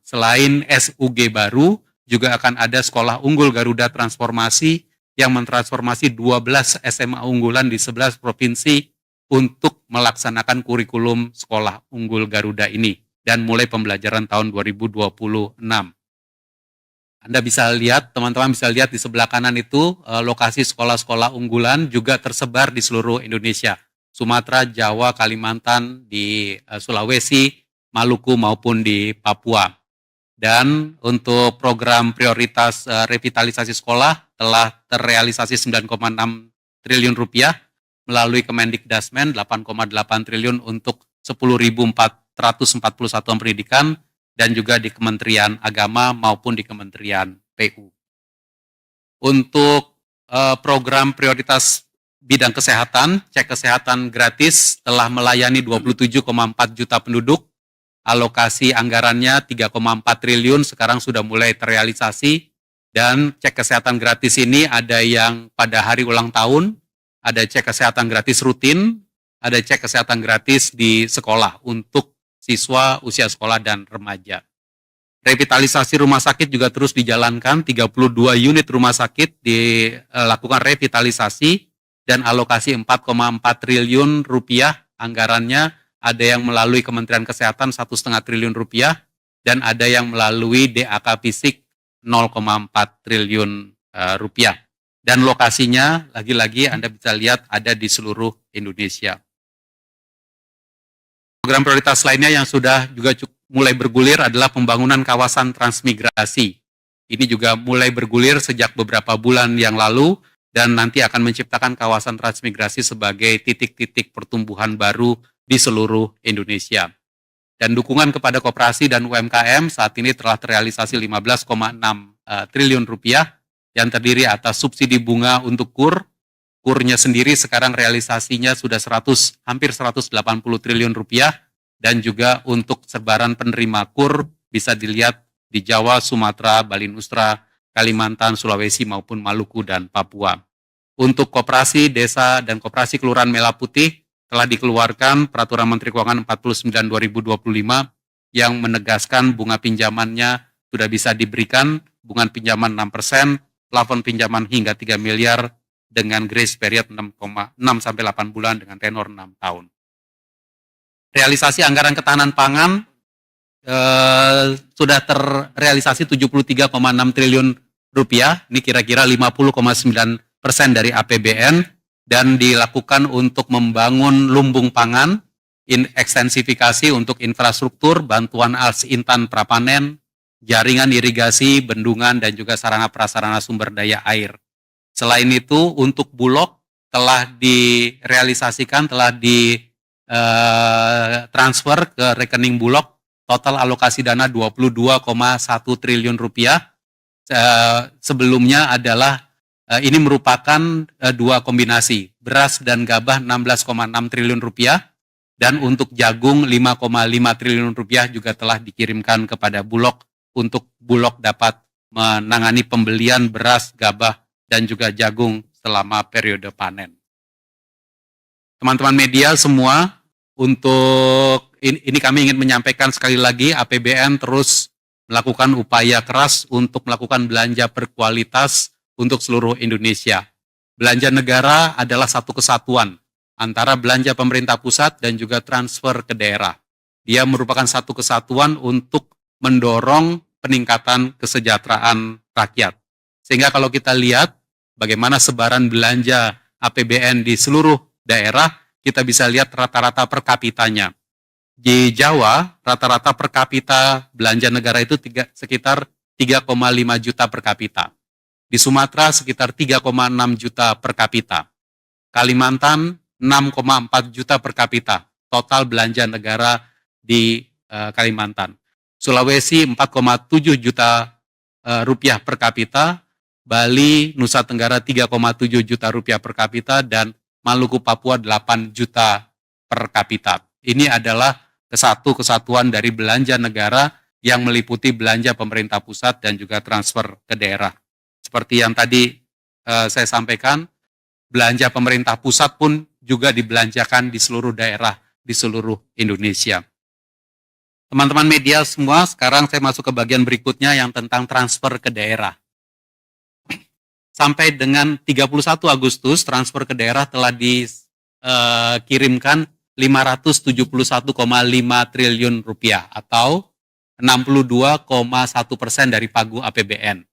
Selain SUG baru, juga akan ada sekolah unggul Garuda transformasi yang mentransformasi 12 SMA unggulan di 11 provinsi untuk melaksanakan kurikulum sekolah unggul Garuda ini dan mulai pembelajaran tahun 2026. Anda bisa lihat, teman-teman bisa lihat di sebelah kanan itu lokasi sekolah-sekolah unggulan juga tersebar di seluruh Indonesia. Sumatera, Jawa, Kalimantan, di Sulawesi, Maluku maupun di Papua. Dan untuk program prioritas revitalisasi sekolah telah terrealisasi 9,6 triliun rupiah melalui Kemendikdasmen 8,8 triliun untuk 10.441 satuan pendidikan, dan juga di Kementerian Agama maupun di Kementerian PU. Untuk program prioritas bidang kesehatan, cek kesehatan gratis telah melayani 27,4 juta penduduk, alokasi anggarannya 3,4 triliun sekarang sudah mulai terrealisasi, dan cek kesehatan gratis ini ada yang pada hari ulang tahun, ada cek kesehatan gratis rutin, ada cek kesehatan gratis di sekolah untuk siswa usia sekolah dan remaja. Revitalisasi rumah sakit juga terus dijalankan, 32 unit rumah sakit dilakukan revitalisasi dan alokasi 4,4 triliun rupiah anggarannya, ada yang melalui Kementerian Kesehatan 1,5 triliun rupiah, dan ada yang melalui DAK Fisik 0,4 triliun rupiah. Dan lokasinya, lagi-lagi Anda bisa lihat ada di seluruh Indonesia. Program prioritas lainnya yang sudah juga mulai bergulir adalah pembangunan kawasan transmigrasi. Ini juga mulai bergulir sejak beberapa bulan yang lalu, dan nanti akan menciptakan kawasan transmigrasi sebagai titik-titik pertumbuhan baru di seluruh Indonesia. Dan dukungan kepada koperasi dan UMKM saat ini telah terrealisasi 15,6 triliun rupiah yang terdiri atas subsidi bunga untuk kurnya sendiri sekarang realisasinya sudah hampir 180 triliun rupiah, dan juga untuk sebaran penerima kur bisa dilihat di Jawa, Sumatera, Bali Nusra, Kalimantan, Sulawesi maupun Maluku dan Papua. Untuk koperasi desa dan koperasi kelurahan Merah Putih telah dikeluarkan Peraturan Menteri Keuangan 49 2025 yang menegaskan bunga pinjamannya sudah bisa diberikan bunga pinjaman 6%, plafon pinjaman hingga 3 miliar dengan grace period 6 sampai 8 bulan dengan tenor 6 tahun. Realisasi anggaran ketahanan pangan sudah terrealisasi 73,6 triliun rupiah, ini kira-kira 50,9% dari APBN, dan dilakukan untuk membangun lumbung pangan, ekstensifikasi untuk infrastruktur, bantuan alas intan prapanen, jaringan irigasi, bendungan, dan juga sarana prasarana sumber daya air. Selain itu, untuk Bulog telah direalisasikan, telah transfer ke rekening Bulog, total alokasi dana 22,1 triliun rupiah. Sebelumnya adalah ini merupakan dua kombinasi, beras dan gabah 16,6 triliun rupiah, dan untuk jagung 5,5 triliun rupiah juga telah dikirimkan kepada Bulog untuk Bulog dapat menangani pembelian beras, gabah, dan juga jagung selama periode panen. Teman-teman media semua, untuk ini kami ingin menyampaikan sekali lagi, APBN terus melakukan upaya keras untuk melakukan belanja berkualitas untuk seluruh Indonesia. Belanja negara adalah satu kesatuan antara belanja pemerintah pusat dan juga transfer ke daerah. Dia merupakan satu kesatuan untuk mendorong peningkatan kesejahteraan rakyat. Sehingga kalau kita lihat bagaimana sebaran belanja APBN di seluruh daerah, kita bisa lihat rata-rata per kapitanya. Di Jawa, rata-rata per kapita belanja negara itu sekitar 3,5 juta per kapita. Di Sumatera sekitar 3,6 juta per kapita. Kalimantan 6,4 juta per kapita. Total belanja negara di Kalimantan. Sulawesi 4,7 juta rupiah per kapita. Bali, Nusa Tenggara 3,7 juta rupiah per kapita, dan Maluku Papua 8 juta per kapita. Ini adalah kesatuan dari belanja negara yang meliputi belanja pemerintah pusat dan juga transfer ke daerah. Seperti yang tadi saya sampaikan, belanja pemerintah pusat pun juga dibelanjakan di seluruh daerah, di seluruh Indonesia. Teman-teman media semua, sekarang saya masuk ke bagian berikutnya yang tentang transfer ke daerah. Sampai dengan 31 Agustus, transfer ke daerah telah dikirimkan 571,5 triliun rupiah atau 62,1% dari pagu APBN.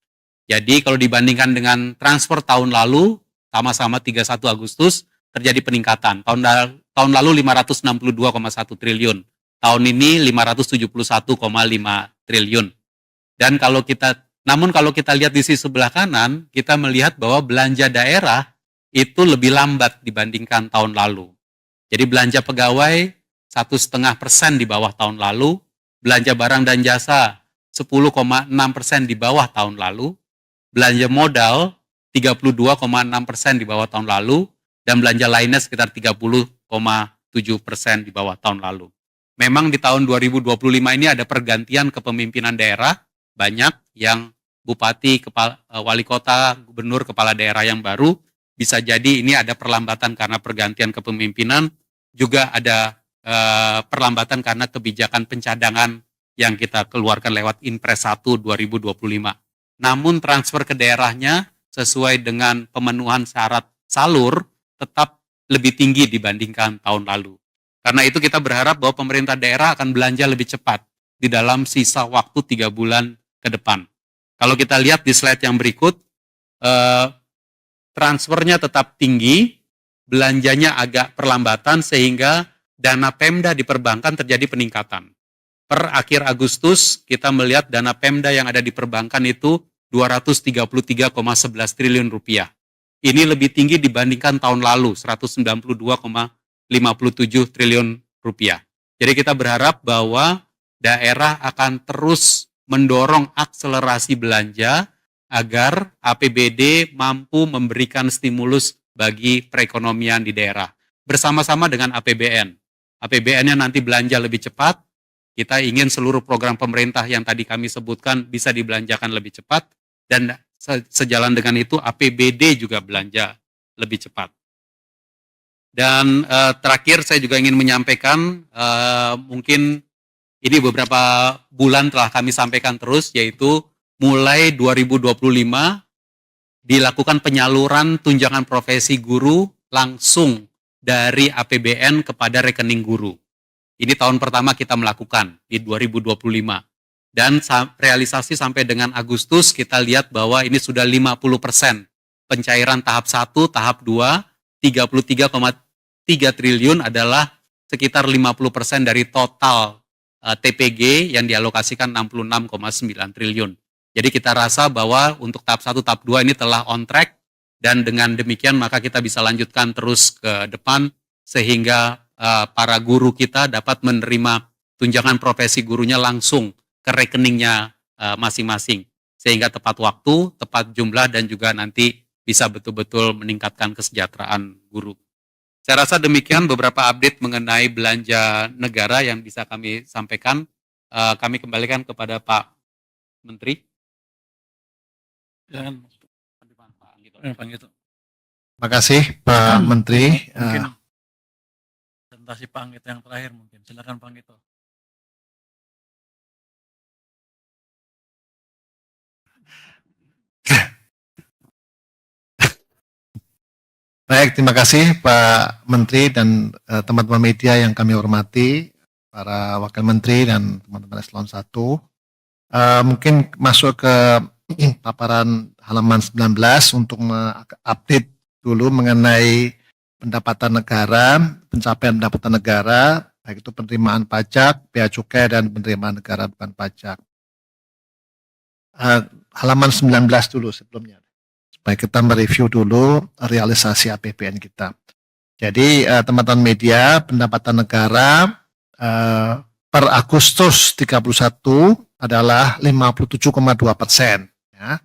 Jadi kalau dibandingkan dengan transfer tahun lalu, sama-sama 31 Agustus, terjadi peningkatan. Tahun lalu 562,1 triliun. Tahun ini 571,5 triliun. Dan namun kalau kita lihat di sisi sebelah kanan, kita melihat bahwa belanja daerah itu lebih lambat dibandingkan tahun lalu. Jadi belanja pegawai 1,5% di bawah tahun lalu, belanja barang dan jasa 10,6% di bawah tahun lalu, belanja modal 32,6% di bawah tahun lalu, dan belanja lainnya sekitar 30,7% di bawah tahun lalu. Memang di tahun 2025 ini ada pergantian kepemimpinan daerah, banyak yang bupati, wali kota, gubernur, kepala daerah yang baru, bisa jadi ini ada perlambatan karena pergantian kepemimpinan, juga ada perlambatan karena kebijakan pencadangan yang kita keluarkan lewat Inpres 1 2025. Namun transfer ke daerahnya sesuai dengan pemenuhan syarat salur tetap lebih tinggi dibandingkan tahun lalu. Karena itu kita berharap bahwa pemerintah daerah akan belanja lebih cepat di dalam sisa waktu 3 bulan ke depan. Kalau kita lihat di slide yang berikut, transfernya tetap tinggi, belanjanya agak perlambatan sehingga dana Pemda di perbankan terjadi peningkatan. Per akhir Agustus kita melihat dana Pemda yang ada di perbankan itu 233,11 triliun rupiah. Ini lebih tinggi dibandingkan tahun lalu, 192,57 triliun rupiah. Jadi kita berharap bahwa daerah akan terus mendorong akselerasi belanja agar APBD mampu memberikan stimulus bagi perekonomian di daerah. Bersama-sama dengan APBN. APBN-nya nanti belanja lebih cepat, kita ingin seluruh program pemerintah yang tadi kami sebutkan bisa dibelanjakan lebih cepat, dan sejalan dengan itu APBD juga belanja lebih cepat. Dan terakhir saya juga ingin menyampaikan, mungkin ini beberapa bulan telah kami sampaikan terus, yaitu mulai 2025 dilakukan penyaluran tunjangan profesi guru langsung dari APBN kepada rekening guru. Ini tahun pertama kita melakukan di 2025. Dan realisasi sampai dengan Agustus kita lihat bahwa ini sudah 50% pencairan tahap 1, tahap 2, 33,3 triliun adalah sekitar 50% dari total TPG yang dialokasikan 66,9 triliun. Jadi kita rasa bahwa untuk tahap 1, tahap 2 ini telah on track, dan dengan demikian maka kita bisa lanjutkan terus ke depan sehingga para guru kita dapat menerima tunjangan profesi gurunya langsung ke rekeningnya masing-masing, sehingga tepat waktu, tepat jumlah, dan juga nanti bisa betul-betul meningkatkan kesejahteraan guru. Saya rasa demikian beberapa update mengenai belanja negara yang bisa kami sampaikan. Kami kembalikan kepada Pak Menteri. Jangan Pak Anggito. Terima kasih Pak Menteri. Mungkin presentasi Pak Anggito yang terakhir mungkin. Silakan Pak Anggito. Baik, terima kasih Pak Menteri dan teman-teman media yang kami hormati, para wakil menteri dan teman-teman eselon 1. Mungkin masuk ke paparan halaman 19 untuk mengupdate dulu mengenai pendapatan negara, pencapaian pendapatan negara, baik itu penerimaan pajak, bea cukai, dan penerimaan negara bukan pajak. Halaman 19 dulu sebelumnya, supaya kita mereview dulu realisasi APBN kita. Jadi teman-teman media, pendapatan negara per Agustus 31 adalah 57,2%. Ya.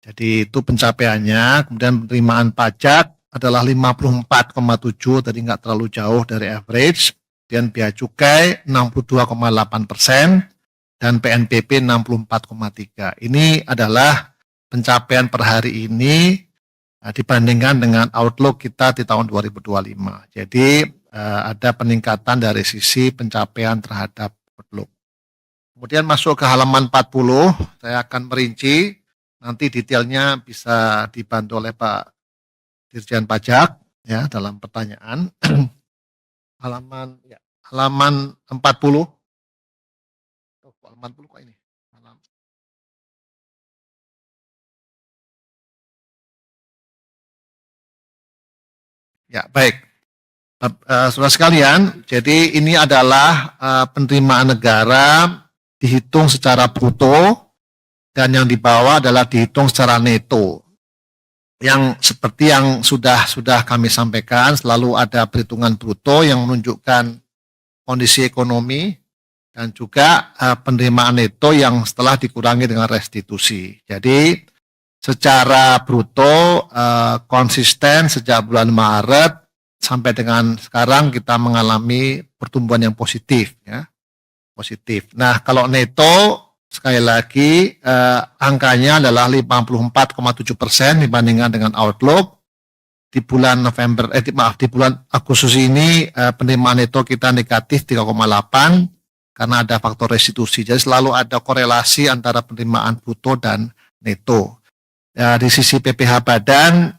Jadi itu pencapaiannya. Kemudian penerimaan pajak adalah 54,7, tadi nggak terlalu jauh dari average. Kemudian bea cukai 62,8% dan PNBP 64,3. Ini adalah pencapaian per hari ini dibandingkan dengan outlook kita di tahun 2025. Jadi ada peningkatan dari sisi pencapaian terhadap outlook. Kemudian masuk ke halaman 40, saya akan merinci, nanti detailnya bisa dibantu oleh Pak Dirjen Pajak ya dalam pertanyaan. halaman 40. Halaman 40 kok ini? Ya, baik. Saudara sekalian, jadi ini adalah penerimaan negara dihitung secara bruto dan yang di bawah adalah dihitung secara neto. Yang seperti yang sudah kami sampaikan, selalu ada perhitungan bruto yang menunjukkan kondisi ekonomi dan juga penerimaan neto yang setelah dikurangi dengan restitusi. Jadi secara bruto konsisten sejak bulan Maret sampai dengan sekarang kita mengalami pertumbuhan yang positif, ya, positif. Nah, kalau neto sekali lagi angkanya adalah 54,7% dibandingkan dengan outlook. Di bulan di bulan Agustus ini penerimaan neto kita negatif 3,8 karena ada faktor restitusi. Jadi selalu ada korelasi antara penerimaan bruto dan neto. Di sisi PPh badan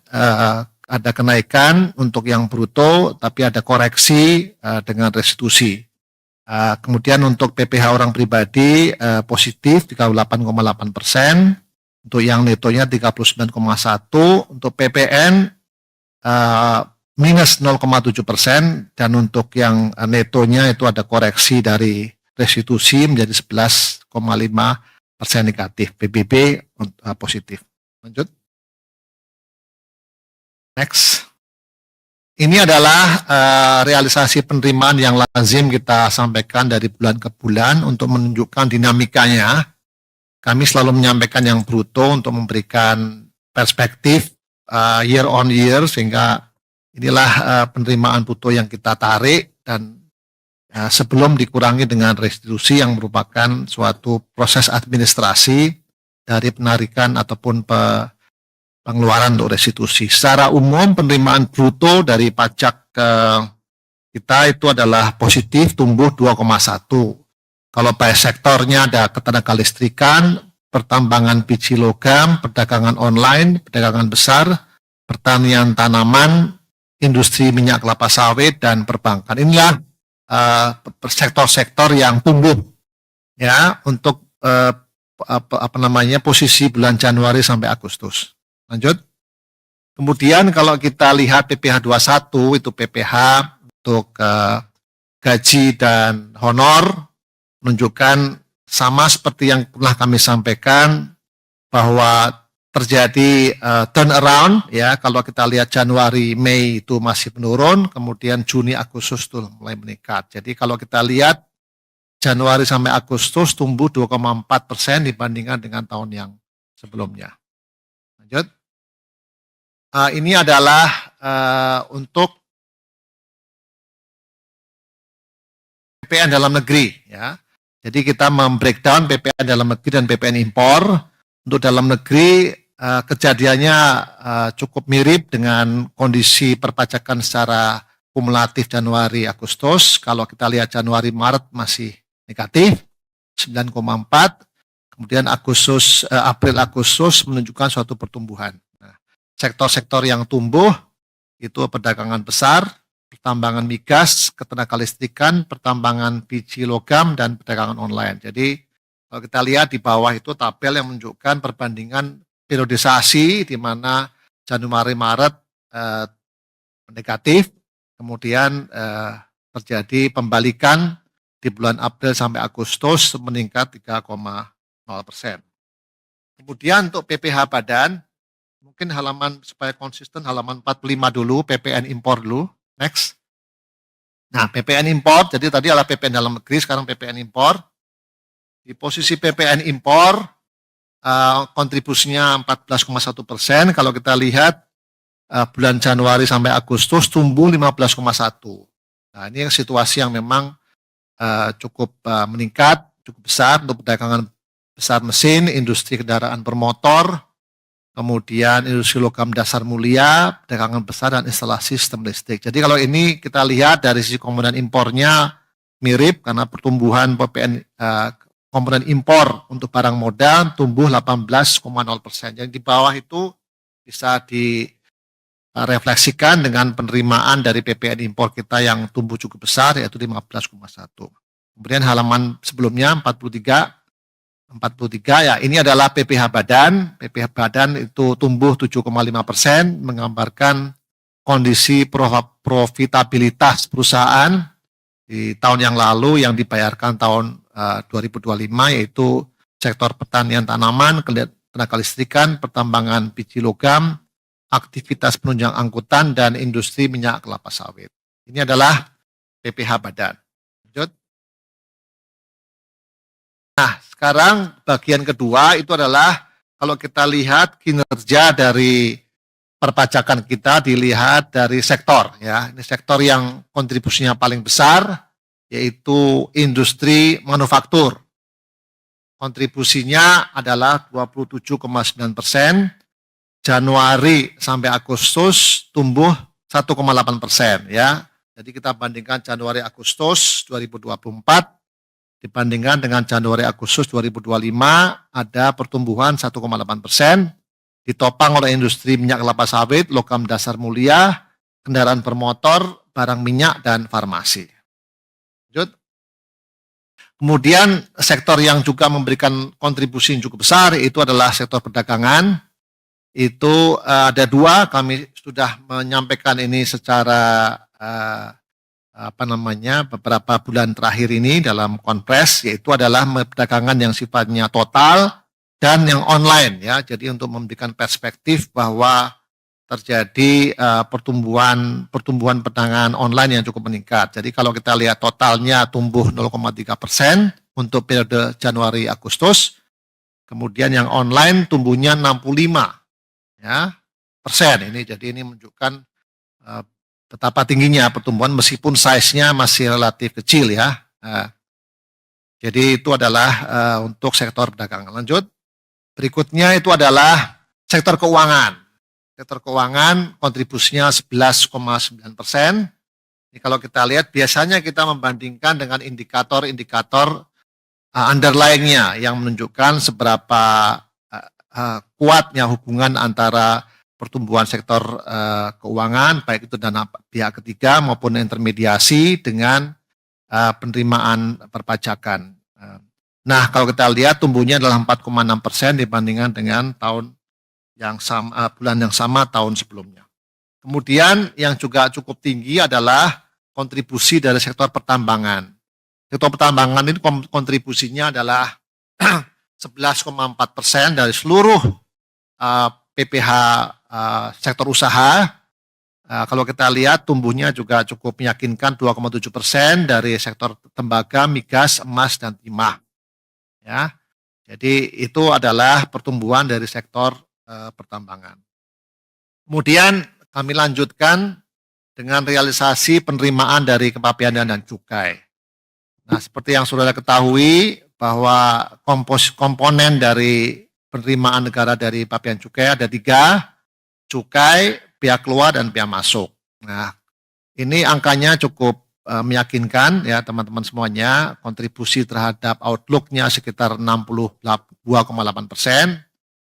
ada kenaikan untuk yang bruto, tapi ada koreksi dengan restitusi. Kemudian untuk PPh orang pribadi positif 38,8%, untuk yang netonya 39,1%, untuk PPN minus 0,7%, dan untuk yang netonya itu ada koreksi dari restitusi menjadi 11,5% negatif, PBB positif. Lanjut. Next. ini adalah realisasi penerimaan yang lazim kita sampaikan dari bulan ke bulan untuk menunjukkan dinamikanya. Kami selalu menyampaikan yang bruto untuk memberikan perspektif year on year, sehingga inilah penerimaan bruto yang kita tarik dan sebelum dikurangi dengan restitusi yang merupakan suatu proses administrasi dari penarikan ataupun pengeluaran untuk restitusi. Secara umum penerimaan bruto dari pajak kita itu adalah positif, tumbuh 2,1. Kalau by sektornya ada ketenagalistrikan, pertambangan biji logam, perdagangan online, perdagangan besar, pertanian tanaman, industri minyak kelapa sawit, dan perbankan. Inilah sektor-sektor yang tumbuh ya untuk posisi bulan Januari sampai Agustus. Lanjut. Kemudian kalau kita lihat PPh 21 itu PPh untuk gaji dan honor menunjukkan sama seperti yang pernah kami sampaikan bahwa terjadi turnaround ya. Kalau kita lihat Januari, Mei itu masih menurun, kemudian Juni, Agustus itu mulai meningkat. Jadi kalau kita lihat Januari sampai Agustus tumbuh 2,4% dibandingkan dengan tahun yang sebelumnya. Lanjut. Ini adalah untuk PPN dalam negeri ya. Jadi kita membreakdown PPN dalam negeri dan PPN impor. Untuk dalam negeri kejadiannya cukup mirip dengan kondisi perpajakan secara kumulatif Januari Agustus. Kalau kita lihat Januari Maret masih negatif 9,4. Kemudian April Agustus menunjukkan suatu pertumbuhan. Nah, sektor-sektor yang tumbuh itu perdagangan besar, pertambangan migas, ketenagalistrikan, pertambangan biji logam, dan perdagangan online. Jadi kalau kita lihat di bawah itu tabel yang menunjukkan perbandingan periodisasi di mana Januari-Maret negatif, kemudian terjadi pembalikan di bulan April sampai Agustus meningkat 3,0%. Kemudian untuk PPh badan, mungkin halaman supaya konsisten halaman 45 dulu, PPN impor dulu. Next. Nah, PPN impor, jadi tadi adalah PPN dalam negeri, sekarang PPN impor. Di posisi PPN impor, kontribusinya 14,1%. Kalau kita lihat bulan Januari sampai Agustus tumbuh 15,1%. Nah, ini situasi yang memang cukup meningkat, cukup besar untuk perdagangan besar mesin, industri kendaraan bermotor, kemudian industri logam dasar mulia, perdagangan besar, dan instalasi sistem listrik. Jadi kalau ini kita lihat dari sisi komponen impornya mirip karena pertumbuhan PPN komponen impor untuk barang modal tumbuh 18,0%. Jadi di bawah itu bisa direfleksikan dengan penerimaan dari PPN impor kita yang tumbuh cukup besar yaitu 15,1. Kemudian halaman sebelumnya 43 ya, ini adalah PPh badan. PPh badan itu tumbuh 7,5%, menggambarkan kondisi profitabilitas perusahaan di tahun yang lalu yang dibayarkan tahun 2025, yaitu sektor pertanian tanaman, tenaga listrikan, pertambangan biji logam, aktivitas penunjang angkutan, dan industri minyak kelapa sawit. Ini adalah PPh badan. Lanjut. Nah, sekarang bagian kedua itu adalah kalau kita lihat kinerja dari perpajakan kita dilihat dari sektor ya. Ini sektor yang kontribusinya paling besar yaitu industri manufaktur. Kontribusinya adalah 27,9%. Januari sampai Agustus tumbuh 1,8% ya. Jadi kita bandingkan Januari Agustus 2024 dibandingkan dengan Januari Agustus 2025 ada pertumbuhan 1,8%, ditopang oleh industri minyak kelapa sawit, logam dasar mulia, kendaraan bermotor, barang minyak, dan farmasi. Lanjut. Kemudian sektor yang juga memberikan kontribusi yang cukup besar itu adalah sektor perdagangan. Itu ada dua, kami sudah menyampaikan ini secara beberapa bulan terakhir ini dalam konpres, yaitu adalah perdagangan yang sifatnya total dan yang online ya. Jadi untuk memberikan perspektif bahwa terjadi pertumbuhan perdagangan online yang cukup meningkat. Jadi kalau kita lihat totalnya tumbuh 0,3% untuk periode Januari Agustus, kemudian yang online tumbuhnya 65 ya persen. Jadi ini menunjukkan betapa tingginya pertumbuhan meskipun size-nya masih relatif kecil ya. Jadi itu adalah untuk sektor perdagangan. Lanjut. Berikutnya itu adalah sektor keuangan. Sektor keuangan kontribusinya 11,9%. Ini kalau kita lihat biasanya kita membandingkan dengan indikator-indikator underlying-nya yang menunjukkan seberapa kuatnya hubungan antara pertumbuhan sektor keuangan, baik itu dana pihak ketiga maupun intermediasi dengan penerimaan perpajakan. Nah, kalau kita lihat tumbuhnya adalah 4,6% dibandingkan dengan tahun yang sama, bulan yang sama tahun sebelumnya. Kemudian yang juga cukup tinggi adalah kontribusi dari sektor pertambangan. Sektor pertambangan ini kontribusinya adalah 11,4% dari seluruh PPH sektor usaha. Kalau kita lihat tumbuhnya juga cukup meyakinkan 2,7% dari sektor tembaga, migas, emas, dan timah. Ya, jadi itu adalah pertumbuhan dari sektor pertambangan. Kemudian kami lanjutkan dengan realisasi penerimaan dari kepabeanan dan cukai. Nah, seperti yang saudara ketahui bahwa komponen dari penerimaan negara dari pabean cukai ada 3, cukai, biaya keluar, dan biaya masuk. Nah, ini angkanya cukup meyakinkan ya teman-teman semuanya, kontribusi terhadap outlook-nya sekitar 62,8%.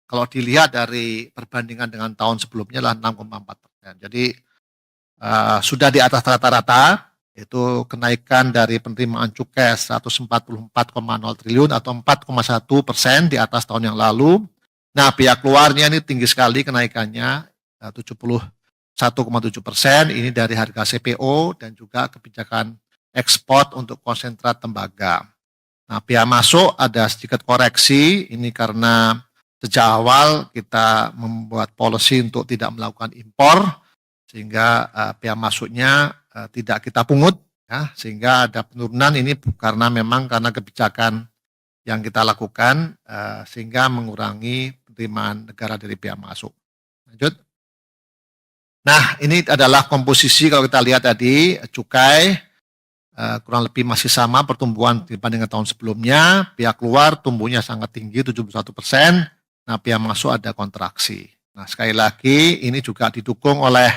Kalau dilihat dari perbandingan dengan tahun sebelumnya adalah 6,4%. Jadi sudah di atas rata-rata, itu kenaikan dari penerimaan cukai 144,0 triliun atau 4,1% di atas tahun yang lalu. Nah, biaya keluarnya ini tinggi sekali kenaikannya, 71,7%, ini dari harga CPO dan juga kebijakan ekspor untuk konsentrat tembaga. Nah, biaya masuk ada sedikit koreksi, ini karena sejak awal kita membuat policy untuk tidak melakukan impor, sehingga biaya masuknya tidak kita pungut, ya, sehingga ada penurunan ini karena kebijakan yang kita lakukan, sehingga mengurangi penerimaan negara dari biaya masuk. Lanjut. Nah, ini adalah komposisi kalau kita lihat tadi, cukai kurang lebih masih sama pertumbuhan dibandingkan tahun sebelumnya, biaya keluar tumbuhnya sangat tinggi 71%, nah biaya masuk ada kontraksi. Nah, sekali lagi ini juga didukung oleh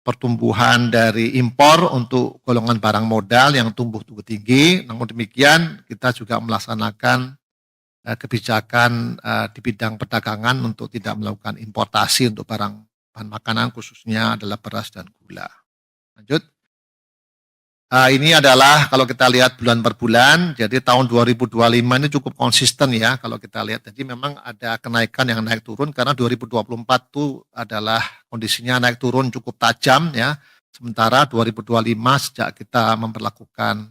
pertumbuhan dari impor untuk golongan barang modal yang tumbuh tinggi, namun demikian kita juga melaksanakan kebijakan di bidang perdagangan untuk tidak melakukan importasi untuk barang bahan makanan, khususnya adalah beras dan gula. Lanjut. Ini adalah kalau kita lihat bulan per bulan, jadi tahun 2025 ini cukup konsisten ya kalau kita lihat. Jadi memang ada kenaikan yang naik turun karena 2024 itu adalah kondisinya naik turun cukup tajam ya. Sementara 2025 sejak kita memperlakukan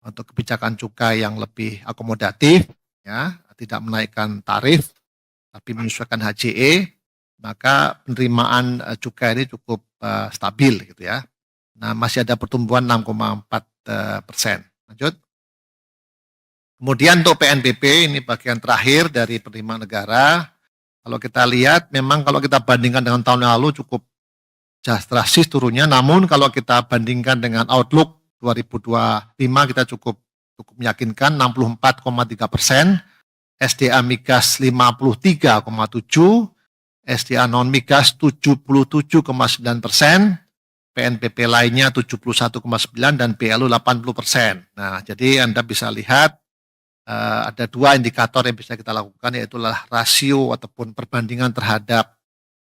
untuk kebijakan cukai yang lebih akomodatif ya, tidak menaikkan tarif tapi menyesuaikan HJE, maka penerimaan cukai ini cukup stabil gitu ya. Nah, masih ada pertumbuhan 6,4%. Lanjut. Kemudian untuk PNBP, ini bagian terakhir dari penerimaan negara. Kalau kita lihat, memang kalau kita bandingkan dengan tahun lalu cukup drastis turunnya, namun kalau kita bandingkan dengan outlook 2025 kita cukup meyakinkan 64,3%, SDA migas 53,7%, SDA non-migas 77,9%, PNBP lainnya 71,9% dan PLU 80%. Nah, jadi Anda bisa lihat ada 2 indikator yang bisa kita lakukan, yaitu rasio ataupun perbandingan terhadap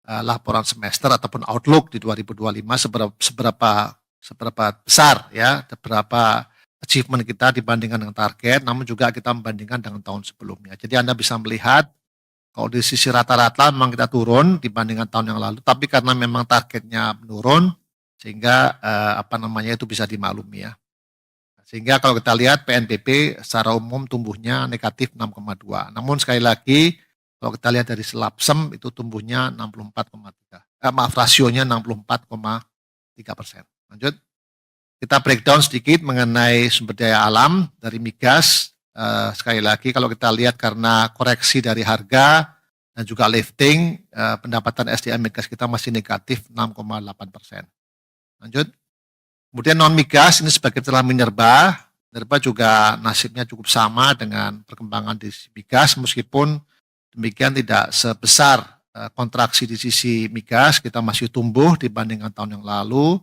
laporan semester ataupun outlook di 2025 seberapa besar ya, seberapa achievement kita dibandingkan dengan target, namun juga kita membandingkan dengan tahun sebelumnya. Jadi Anda bisa melihat kalau di sisi rata-rata memang kita turun dibandingkan tahun yang lalu, tapi karena memang targetnya menurun, sehingga itu bisa dimaklumi ya. Sehingga kalau kita lihat PNBP secara umum tumbuhnya negatif 6,2. Namun sekali lagi kalau kita lihat dari Selapsem itu tumbuhnya rasionya 64,3%. Lanjut. Kita breakdown sedikit mengenai sumber daya alam dari migas. Sekali lagi kalau kita lihat karena koreksi dari harga dan juga lifting, pendapatan SDM migas kita masih negatif 6,8%. Lanjut. Kemudian non migas ini sebagai telah minerba. Minerba juga nasibnya cukup sama dengan perkembangan di sisi migas, meskipun demikian tidak sebesar kontraksi di sisi migas, kita masih tumbuh dibandingkan tahun yang lalu.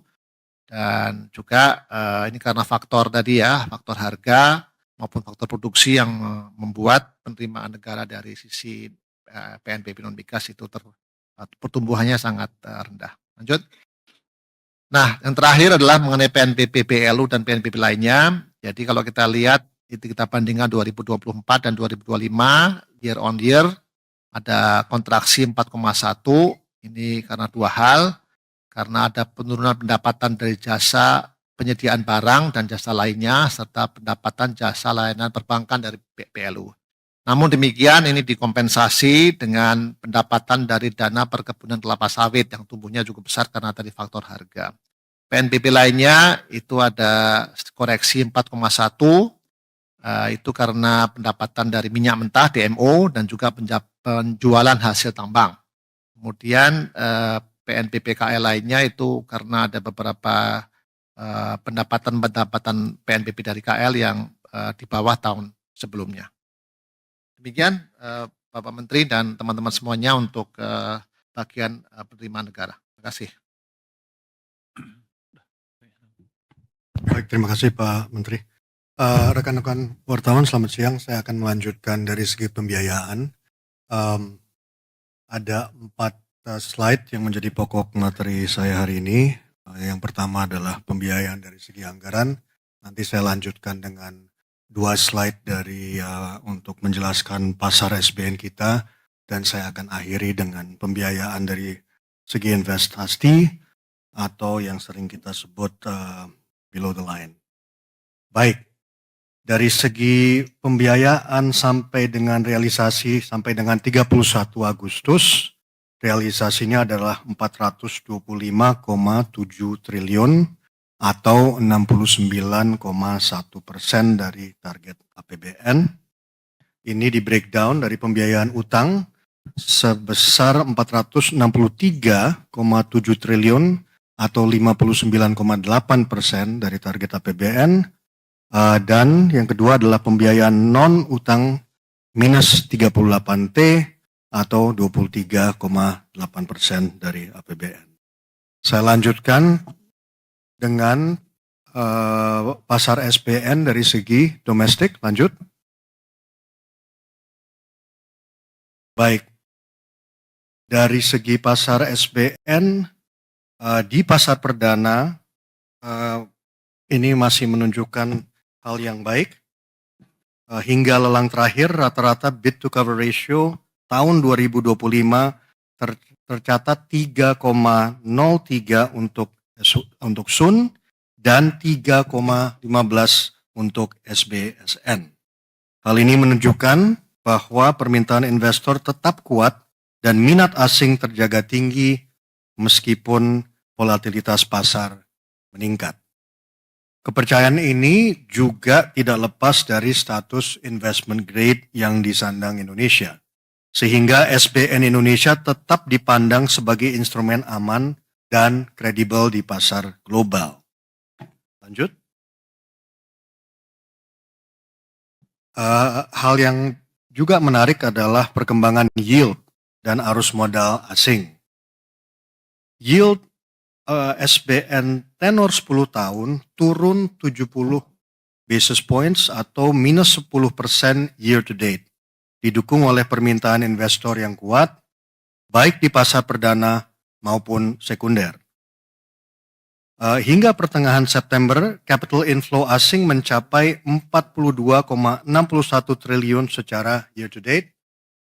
Dan juga ini karena faktor tadi ya, faktor harga maupun faktor produksi yang membuat penerimaan negara dari sisi PNBP non migas itu pertumbuhannya sangat rendah. Lanjut. Nah, yang terakhir adalah mengenai PNBP BLU dan PNBP lainnya. Jadi kalau kita lihat itu kita bandingkan 2024 dan 2025 year on year ada kontraksi 4,1. Ini karena dua hal. Karena ada penurunan pendapatan dari jasa penyediaan barang dan jasa lainnya, serta pendapatan jasa layanan perbankan dari PLU. Namun demikian ini dikompensasi dengan pendapatan dari dana perkebunan kelapa sawit yang tumbuhnya cukup besar karena tadi faktor harga. PNBP lainnya itu ada koreksi 4,1, itu karena pendapatan dari minyak mentah DMO dan juga penjualan hasil tambang. Kemudian PNBP KL lainnya itu karena ada beberapa pendapatan PNBP dari KL yang di bawah tahun sebelumnya. Demikian Bapak Menteri dan teman-teman semuanya untuk bagian penerimaan negara. Terima kasih. Baik, terima kasih Pak Menteri. Rekan-rekan wartawan, selamat siang. Saya akan melanjutkan dari segi pembiayaan. Ada 4 slide yang menjadi pokok materi saya hari ini. Yang pertama adalah pembiayaan dari segi anggaran. Nanti saya lanjutkan dengan 2 slide dari untuk menjelaskan pasar SBN kita, dan saya akan akhiri dengan pembiayaan dari segi investasi atau yang sering kita sebut below the line. Baik, dari segi pembiayaan sampai dengan realisasi sampai dengan 31 Agustus, realisasinya adalah 425,7 triliun atau 69,1% dari target APBN. Ini di breakdown dari pembiayaan utang sebesar 463,7 triliun atau 59,8% dari target APBN. Dan yang kedua adalah pembiayaan non utang minus 38T atau 23,8% dari APBN. Saya lanjutkan dengan pasar SBN dari segi domestik. Lanjut. Baik. Dari segi pasar SBN di pasar perdana ini masih menunjukkan hal yang baik. Hingga lelang terakhir rata-rata bid to cover ratio tahun 2025 tercatat 3,03 untuk SUN dan 3,15 untuk SBSN. Hal ini menunjukkan bahwa permintaan investor tetap kuat dan minat asing terjaga tinggi meskipun volatilitas pasar meningkat. Kepercayaan ini juga tidak lepas dari status investment grade yang disandang Indonesia, sehingga SBN Indonesia tetap dipandang sebagai instrumen aman dan kredibel di pasar global. Lanjut. Hal yang juga menarik adalah perkembangan yield dan arus modal asing. Yield SBN tenor 10 tahun turun 70 basis points atau minus 10% year to date, didukung oleh permintaan investor yang kuat, baik di pasar perdana maupun sekunder. Hingga pertengahan September, capital inflow asing mencapai 42,61 triliun secara year to date,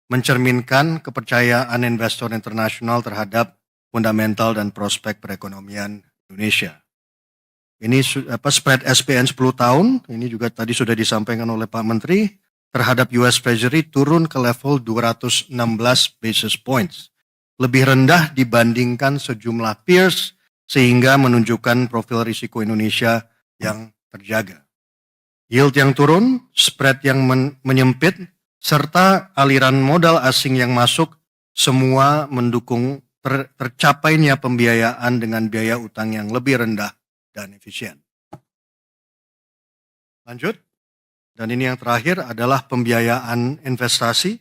mencerminkan kepercayaan investor internasional terhadap fundamental dan prospek perekonomian Indonesia. Ini spread SBN 10 tahun, ini juga tadi sudah disampaikan oleh Pak Menteri, terhadap US Treasury turun ke level 216 basis points, lebih rendah dibandingkan sejumlah peers sehingga menunjukkan profil risiko Indonesia yang terjaga. Yield yang turun, spread yang menyempit, serta aliran modal asing yang masuk semua mendukung tercapainya pembiayaan dengan biaya utang yang lebih rendah dan efisien. Lanjut. Dan ini yang terakhir adalah pembiayaan investasi.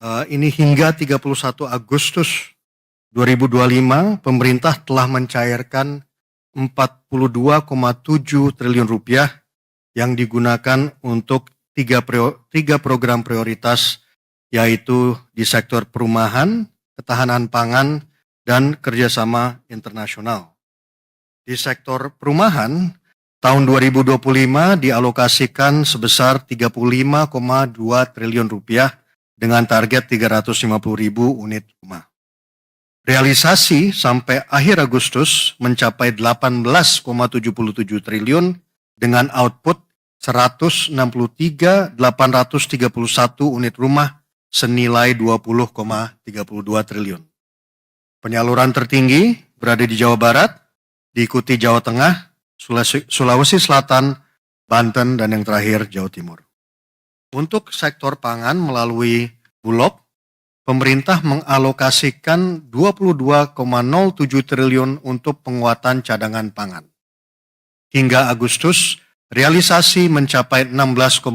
Ini hingga 31 Agustus 2025, pemerintah telah mencairkan 42,7 triliun rupiah yang digunakan untuk tiga program prioritas, yaitu di sektor perumahan, ketahanan pangan, dan kerjasama internasional. Di sektor perumahan, tahun 2025 dialokasikan sebesar 35,2 triliun rupiah dengan target 350.000 unit rumah. Realisasi sampai akhir Agustus mencapai 18,77 triliun dengan output 163.831 unit rumah senilai 20,32 triliun. Penyaluran tertinggi berada di Jawa Barat, diikuti Jawa Tengah, Sulawesi Selatan, Banten, dan yang terakhir Jawa Timur. Untuk sektor pangan melalui Bulog, pemerintah mengalokasikan 22,07 triliun untuk penguatan cadangan pangan. Hingga Agustus, realisasi mencapai 16,57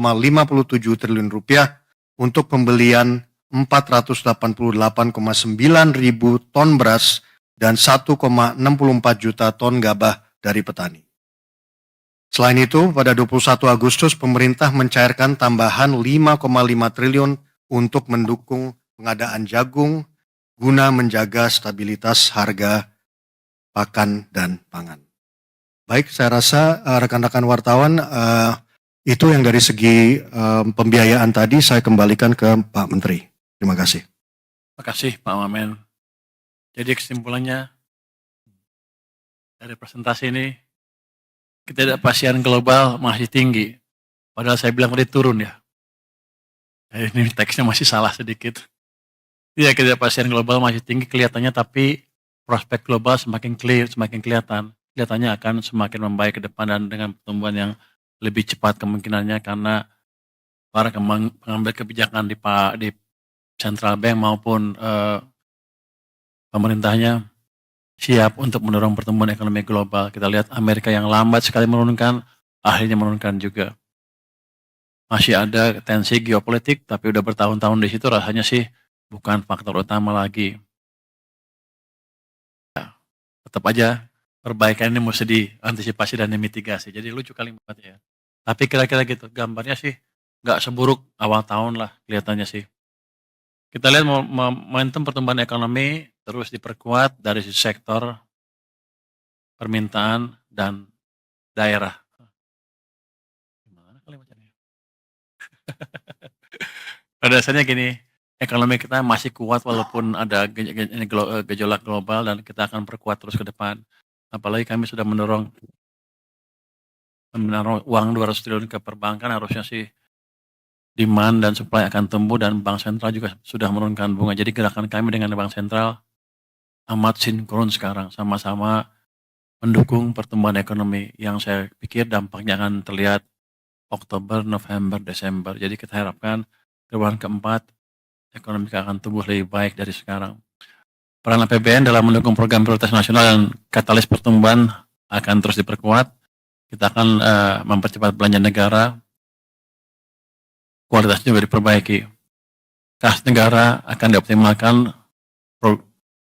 triliun rupiah untuk pembelian 488,9 ribu ton beras dan 1,64 juta ton gabah dari petani. Selain itu, pada 21 Agustus pemerintah mencairkan tambahan 5,5 triliun untuk mendukung pengadaan jagung guna menjaga stabilitas harga pakan dan pangan. Baik, saya rasa rekan-rekan wartawan itu yang dari segi pembiayaan tadi saya kembalikan ke Pak Menteri. Terima kasih. Terima kasih Pak Wamen. Jadi kesimpulannya dari presentasi ini, ketidakpastian global masih tinggi. Padahal saya bilang tadi turun ya. Ini teksnya masih salah sedikit. Ya, ketidakpastian global masih tinggi kelihatannya, tapi prospek global semakin clear, semakin kelihatan. Kelihatannya akan semakin membaik ke depan dan dengan pertumbuhan yang lebih cepat kemungkinannya karena para pengambil kebijakan di Central Bank maupun pemerintahnya siap untuk mendorong pertumbuhan ekonomi global. Kita lihat Amerika yang lambat sekali menurunkan, akhirnya menurunkan juga. Masih ada tensi geopolitik, tapi udah bertahun-tahun di situ rasanya sih bukan faktor utama lagi. Ya, tetap aja perbaikan ini mesti diantisipasi dan dimitigasi. Jadi lucu kalimatnya ya. Tapi kira-kira gitu, gambarnya sih nggak seburuk awal tahun lah kelihatannya sih. Kita lihat momentum pertumbuhan ekonomi terus diperkuat dari sektor permintaan dan daerah. Gimana kalimatnya? Pada dasarnya gini, ekonomi kita masih kuat walaupun ada gejolak global dan kita akan perkuat terus ke depan. Apalagi kami sudah mendorong uang 200 triliun ke perbankan, harusnya sih demand dan supply akan tumbuh dan Bank Sentral juga sudah menurunkan bunga. Jadi gerakan kami dengan Bank Sentral amat sinkron sekarang, sama-sama mendukung pertumbuhan ekonomi yang saya pikir dampaknya akan terlihat Oktober, November, Desember. Jadi kita harapkan triwulan keempat ekonomi akan tumbuh lebih baik dari sekarang. Peran APBN dalam mendukung program prioritas nasional dan katalis pertumbuhan akan terus diperkuat. Kita akan mempercepat belanja negara, kualitasnya juga diperbaiki. Kas negara akan dioptimalkan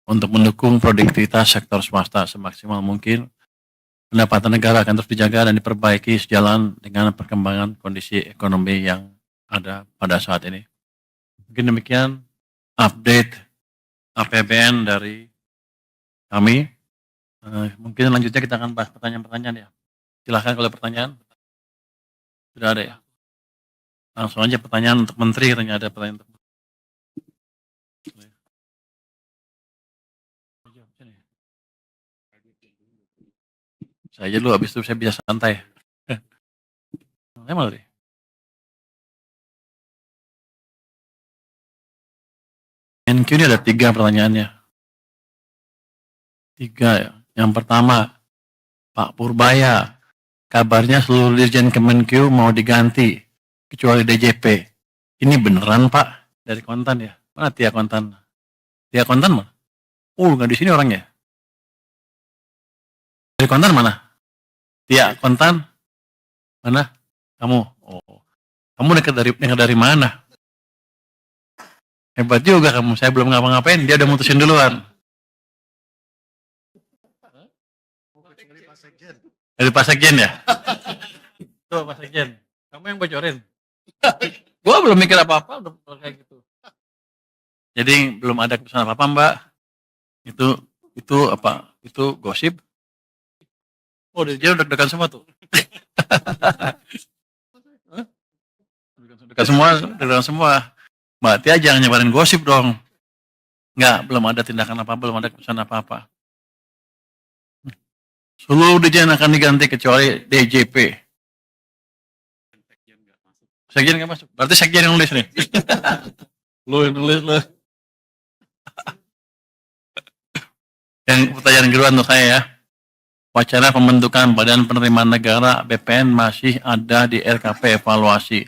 untuk mendukung produktivitas sektor swasta semaksimal mungkin. Pendapatan negara akan terus dijaga dan diperbaiki sejalan dengan perkembangan kondisi ekonomi yang ada pada saat ini. Mungkin demikian update APBN dari kami. Mungkin selanjutnya kita akan bahas pertanyaan-pertanyaan ya. Silahkan kalau pertanyaan. Sudah ada ya? Langsung aja pertanyaan untuk Menteri, katanya ada pertanyaan untuk saya aja dulu, habis itu saya bisa santai. Emang deh. Kemenq ini ada 3 pertanyaannya. 3 ya. Yang pertama, Pak Purbaya, kabarnya seluruh Dirjen Kemenq mau diganti, kecuali DJP. Ini beneran Pak? Dari Kontan ya? Mana Tia Kontan? Tia Kontan mana? Nggak di sini orangnya. Dari Kontan mana? Tia Kontan? Mana? Kamu? Oh, kamu dekat dari mana? Hebat juga kamu, saya belum ngapa-ngapain, dia udah mutusin duluan. Dari Pak Sekjen ya? Tuh Pak Sekjen, kamu yang bocorin. Gua belum mikir apa-apa, udah kayak gitu. Jadi belum ada keputusan apa-apa Mbak. Itu apa? Itu gosip. Oh, dia udah dekat semua tuh. Dekat semua. Mbak Tia jangan nyebarin gosip dong. Enggak, belum ada tindakan apa, belum ada keputusan apa-apa. Seluruh dirjen akan diganti kecuali DJP. Sekjen nggak masuk. Berarti sekjen yang nulis nih. Lu yang nulis lu. Yang pertanyaan kedua untuk saya ya. Wacana pembentukan Badan Penerimaan Negara BPN masih ada di RKP evaluasi.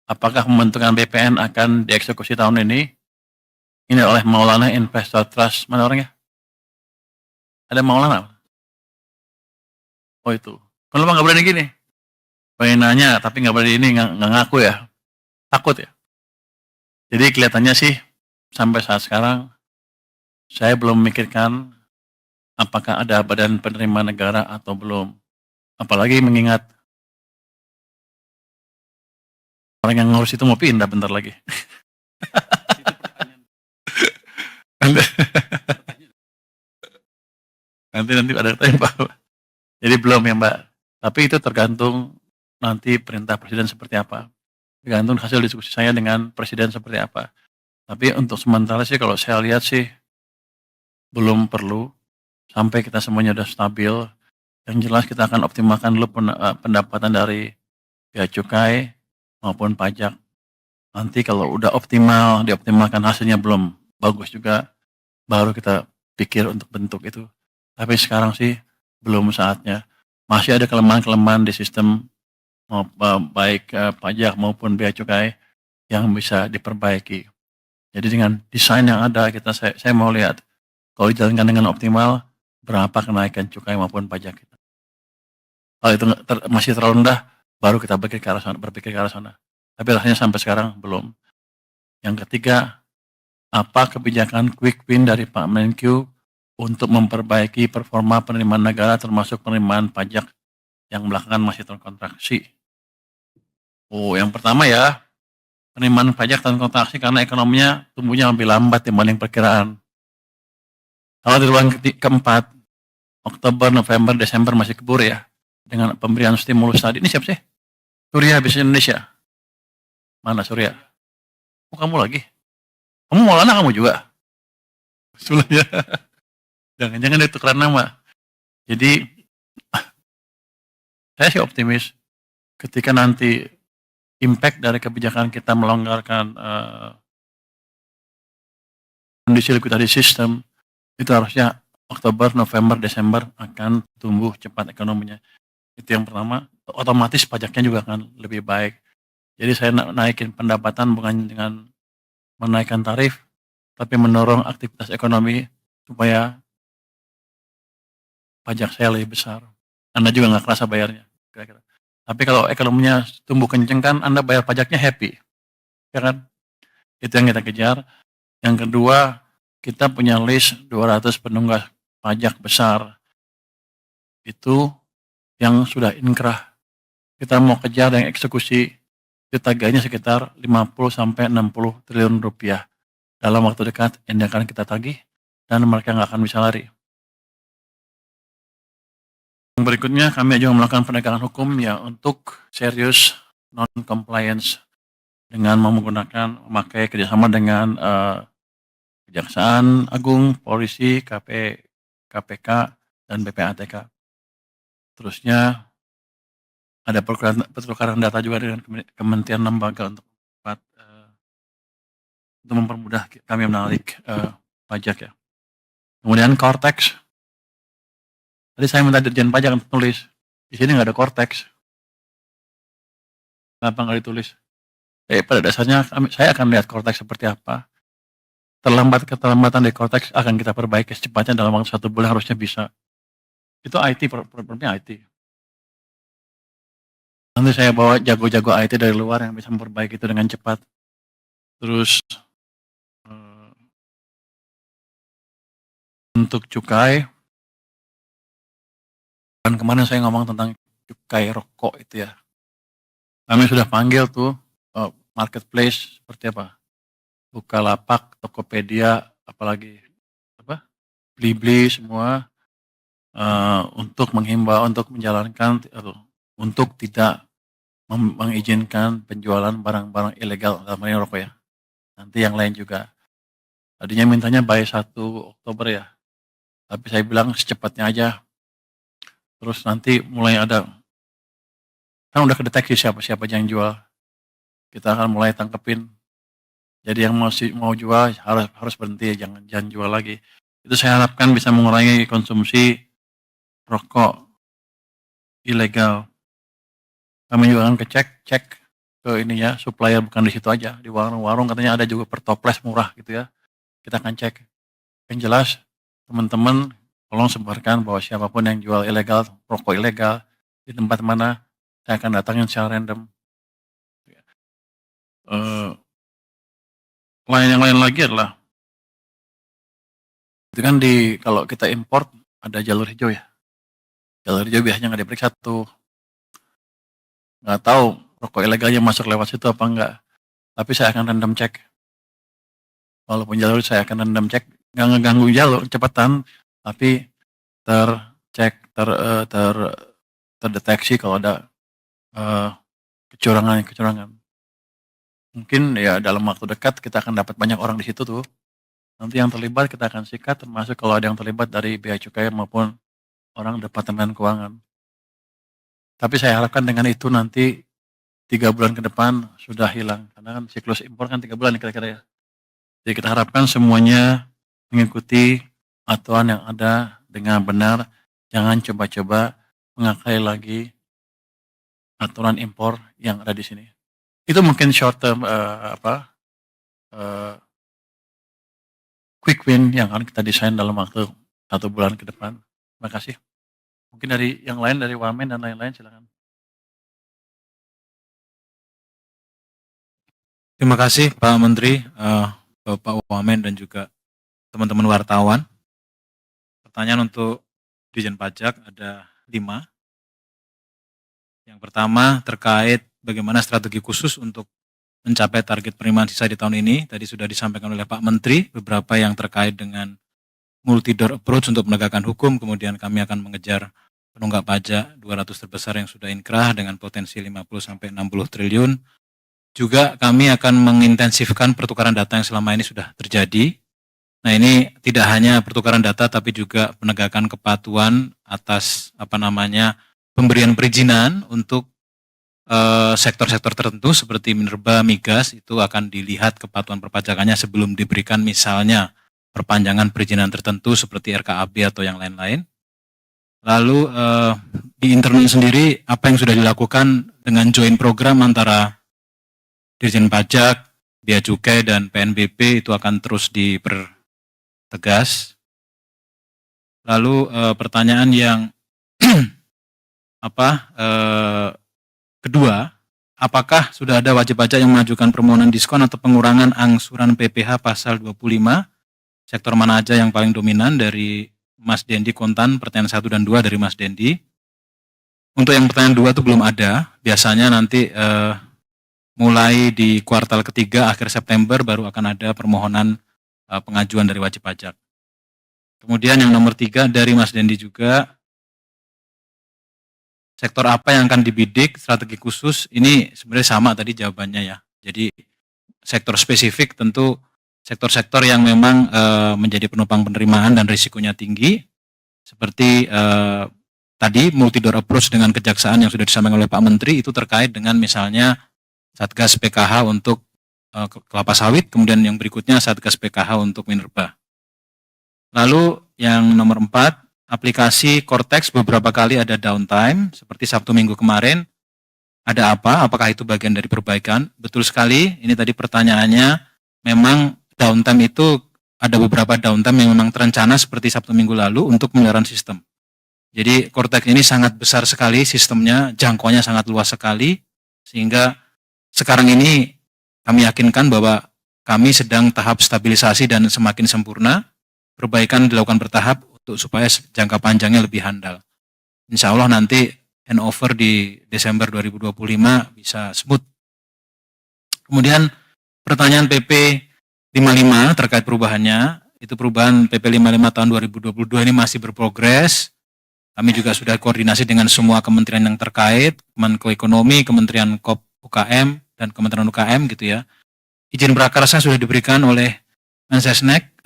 Apakah pembentukan BPN akan dieksekusi tahun ini? Ini oleh Maulana Investor Trust. Mana orangnya? Ada Maulana? Oh itu. Kalau nggak berani gini. Pengen nanya tapi nggak berani ini, nggak ngaku ya. Takut ya. Jadi kelihatannya sih sampai saat sekarang saya belum memikirkan apakah ada Badan Penerimaan Negara atau belum. Apalagi mengingat orang yang ngurus itu mau pindah bentar lagi. nanti ada tanya Pak. Jadi belum ya Mbak. Tapi itu tergantung nanti perintah Presiden seperti apa. Tergantung hasil diskusi saya dengan Presiden seperti apa. Tapi untuk sementara sih kalau saya lihat sih belum perlu sampai kita semuanya sudah stabil. Yang jelas kita akan optimalkan dulu pendapatan dari bea cukai maupun pajak. Nanti kalau udah optimal, dioptimalkan hasilnya belum bagus juga, baru kita pikir untuk bentuk itu. Tapi sekarang sih belum saatnya. Masih ada kelemahan-kelemahan di sistem baik pajak maupun bea cukai yang bisa diperbaiki. Jadi dengan desain yang ada saya mau lihat kalau dijalankan dengan optimal berapa kenaikan cukai maupun pajak kita. Kalau itu masih terlalu rendah, baru kita berpikir ke arah sana. Tapi rasanya sampai sekarang belum. Yang ketiga, apa kebijakan quick win dari Pak Menkyu untuk memperbaiki performa penerimaan negara termasuk penerimaan pajak yang belakangan masih terkontraksi. Oh, yang pertama ya, penerimaan pajak terkontraksi karena ekonominya tumbuhnya lebih lambat dibanding perkiraan. Kalau di ruang keempat, Oktober, November, Desember masih keburu ya, dengan pemberian stimulus tadi. Ini siapa sih? Surya Bisnis Indonesia. Mana Surya? Oh, kamu lagi? Kamu Maulana kamu juga? Sebenarnya. Jangan-jangan itu karena nama. Jadi, saya sih optimis ketika nanti impact dari kebijakan kita melonggarkan kondisi likuidasi sistem, itu harusnya Oktober, November, Desember akan tumbuh cepat ekonominya. Itu yang pertama, otomatis pajaknya juga akan lebih baik. Jadi saya naikin pendapatan bukan dengan menaikkan tarif, tapi mendorong aktivitas ekonomi supaya pajak saya lebih besar. Anda juga nggak kerasa bayarnya, kira-kira. Tapi kalau ekonominya tumbuh kenceng kan, Anda bayar pajaknya happy, ya kan? Itu yang kita kejar. Yang kedua, kita punya list 200 penunggak pajak besar. Itu yang sudah inkrah. Kita mau kejar yang eksekusi, itu tagihannya sekitar 50-60 triliun rupiah. Dalam waktu dekat, ini akan kita tagih, dan mereka nggak akan bisa lari. Yang berikutnya, kami juga melakukan penegakan hukum ya untuk serius non-compliance dengan memakai kerjasama dengan Kejaksaan Agung, Polisi, KPK, dan BPATK. Terusnya ada pertukaran data juga dengan kementerian lembaga untuk untuk mempermudah kami menarik pajak ya. Kemudian Cortex. Tadi saya minta Dirjen Pajak untuk tulis. Di sini nggak ada Cortex. Kenapa nggak ditulis? Pada dasarnya saya akan lihat Cortex seperti apa. Keterlambatan dari Cortex akan kita perbaiki secepatnya dalam waktu 1 bulan harusnya bisa. Itu IT, problemnya IT. Nanti saya bawa jago-jago IT dari luar yang bisa memperbaiki itu dengan cepat. Terus untuk cukai, kan kemarin saya ngomong tentang cukai rokok itu ya. Kami sudah panggil tuh marketplace seperti apa? Bukalapak, Tokopedia, apalagi Blibli semua untuk menghimbau, untuk menjalankan, untuk tidak mengizinkan penjualan barang-barang ilegal dalam hal ini rokok ya. Nanti yang lain juga. Tadinya mintanya by 1 Oktober ya. Tapi saya bilang secepatnya aja. Terus nanti mulai ada, kan udah kedeteksi siapa-siapa yang jual. Kita akan mulai tangkepin. Jadi yang mau jual harus berhenti, jangan jual lagi. Itu saya harapkan bisa mengurangi konsumsi rokok ilegal. Kami juga akan cek ke ini ya, supplier bukan di situ aja, di warung-warung katanya ada juga per toples murah gitu ya. Kita akan cek. Yang jelas teman-teman tolong sebarkan bahwa siapapun yang jual ilegal, rokok ilegal di tempat mana, saya akan datangin secara random. Yang lain lagi adalah itu kan kalau kita import ada jalur hijau ya. Jalur hijau biasanya nggak diperiksa tuh. Nggak tahu rokok ilegalnya masuk lewat situ apa enggak. Tapi saya akan random cek. Walaupun jalur saya akan random cek, nggak ngeganggu jalur kecepatan, tapi terdeteksi kalau ada kecurangan. Mungkin ya dalam waktu dekat kita akan dapat banyak orang di situ tuh. Nanti yang terlibat kita akan sikat, termasuk kalau ada yang terlibat dari Bea Cukai maupun orang Departemen Keuangan. Tapi saya harapkan dengan itu nanti 3 bulan ke depan sudah hilang. Karena kan siklus impor kan 3 bulan kira-kira ya. Jadi kita harapkan semuanya mengikuti aturan yang ada dengan benar. Jangan coba-coba mengakai lagi aturan impor yang ada di sini. Itu mungkin short term quick win yang akan kita desain dalam waktu 1 bulan ke depan. Terima kasih. Mungkin dari yang lain, dari Wamen dan lain-lain, silakan. Terima kasih Pak Menteri, Bapak Wamen dan juga teman-teman wartawan. Pertanyaan untuk Dirjen Pajak ada 5. Yang pertama terkait bagaimana strategi khusus untuk mencapai target penerimaan sisa di tahun ini. Tadi sudah disampaikan oleh Pak Menteri, beberapa yang terkait dengan multi-door approach untuk menegakkan hukum, kemudian kami akan mengejar penunggak pajak 200 terbesar yang sudah inkrah dengan potensi 50-60 triliun. Juga kami akan mengintensifkan pertukaran data yang selama ini sudah terjadi. Nah ini tidak hanya pertukaran data tapi juga penegakan kepatuhan atas pemberian perizinan untuk sektor-sektor tertentu seperti minerba, migas, itu akan dilihat kepatuhan perpajakannya sebelum diberikan misalnya perpanjangan perizinan tertentu seperti RKAB atau yang lain-lain. Lalu di internal sendiri apa yang sudah dilakukan dengan joint program antara Dirjen Pajak, Bea Cukai dan PNBP itu akan terus dipertegas. Lalu pertanyaan yang kedua, apakah sudah ada wajib pajak yang mengajukan permohonan diskon atau pengurangan angsuran PPh pasal 25? Sektor mana aja yang paling dominan? Dari Mas Dendi Kontan, pertanyaan 1 dan 2 dari Mas Dendi. Untuk yang pertanyaan 2 itu belum ada. Biasanya nanti mulai di kuartal ketiga akhir September baru akan ada permohonan pengajuan dari wajib pajak. Kemudian yang nomor 3 dari Mas Dendi juga, sektor apa yang akan dibidik strategi khusus? Ini sebenarnya sama tadi jawabannya ya. Jadi sektor spesifik tentu sektor-sektor yang memang menjadi penopang penerimaan dan risikonya tinggi, seperti tadi multi-door approach dengan kejaksaan yang sudah disampaikan oleh Pak Menteri, itu terkait dengan misalnya Satgas PKH untuk kelapa sawit, kemudian yang berikutnya Satgas PKH untuk minerba. Lalu yang nomor 4, aplikasi Cortex beberapa kali ada downtime, seperti Sabtu Minggu kemarin. Ada apa? Apakah itu bagian dari perbaikan? Betul sekali, ini tadi pertanyaannya, memang downtime itu ada beberapa downtime yang memang terencana seperti Sabtu Minggu lalu untuk pemeliharaan sistem. Jadi Cortex ini sangat besar sekali sistemnya, jangkauannya sangat luas sekali, sehingga sekarang ini kami yakinkan bahwa kami sedang tahap stabilisasi dan semakin sempurna, perbaikan dilakukan bertahap untuk supaya jangka panjangnya lebih handal. Insya Allah nanti handover di Desember 2025 bisa smooth. Kemudian pertanyaan PP 55 terkait perubahannya, itu perubahan PP 55 tahun 2022 ini masih berprogres. Kami juga sudah koordinasi dengan semua kementerian yang terkait, Kemenko Ekonomi, Kementerian UKM, dan Kementerian UKM gitu ya. Izin prakarsa sudah diberikan oleh Mensesnek,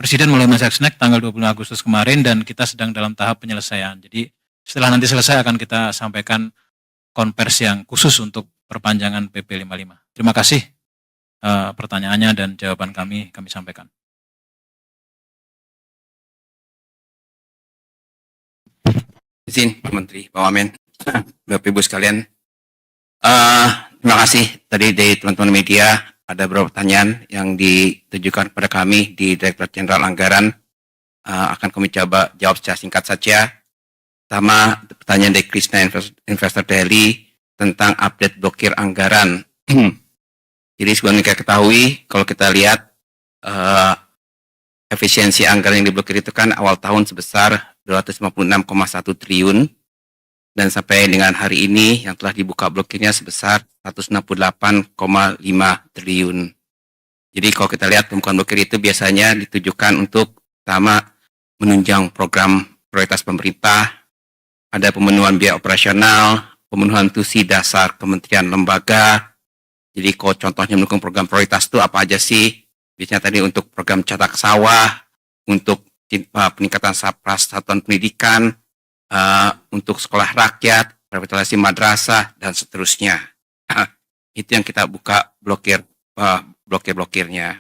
Presiden melalui Mensesnek tanggal 20 Agustus kemarin, dan kita sedang dalam tahap penyelesaian. Jadi setelah nanti selesai akan kita sampaikan konversi yang khusus untuk perpanjangan PP 55. Terima kasih pertanyaannya dan jawaban kami sampaikan. Izin Pak Menteri, Pak Wamen, Bapak Ibu sekalian. Terima kasih tadi dari teman-teman media, ada beberapa pertanyaan yang ditujukan kepada kami di Direktorat Jenderal Anggaran. Akan kami coba jawab secara singkat saja. Pertama, pertanyaan dari Krishna Investor Daily tentang update blokir anggaran. Jadi sebelum kita ketahui, kalau kita lihat efisiensi anggaran yang diblokir itu kan awal tahun sebesar 256,1 triliun, dan sampai dengan hari ini yang telah dibuka blokirnya sebesar 168,5 triliun. Jadi kalau kita lihat pembukaan blokir itu biasanya ditujukan untuk pertama menunjang program prioritas pemerintah, ada pemenuhan biaya operasional, pemenuhan tusi dasar kementerian lembaga. Jadi kalau contohnya mendukung program prioritas itu apa aja sih? Biasanya tadi untuk program catak sawah, untuk peningkatan satuan pendidikan, untuk sekolah rakyat, revitalisasi madrasah, dan seterusnya. Itu yang kita buka blokir-blokirnya.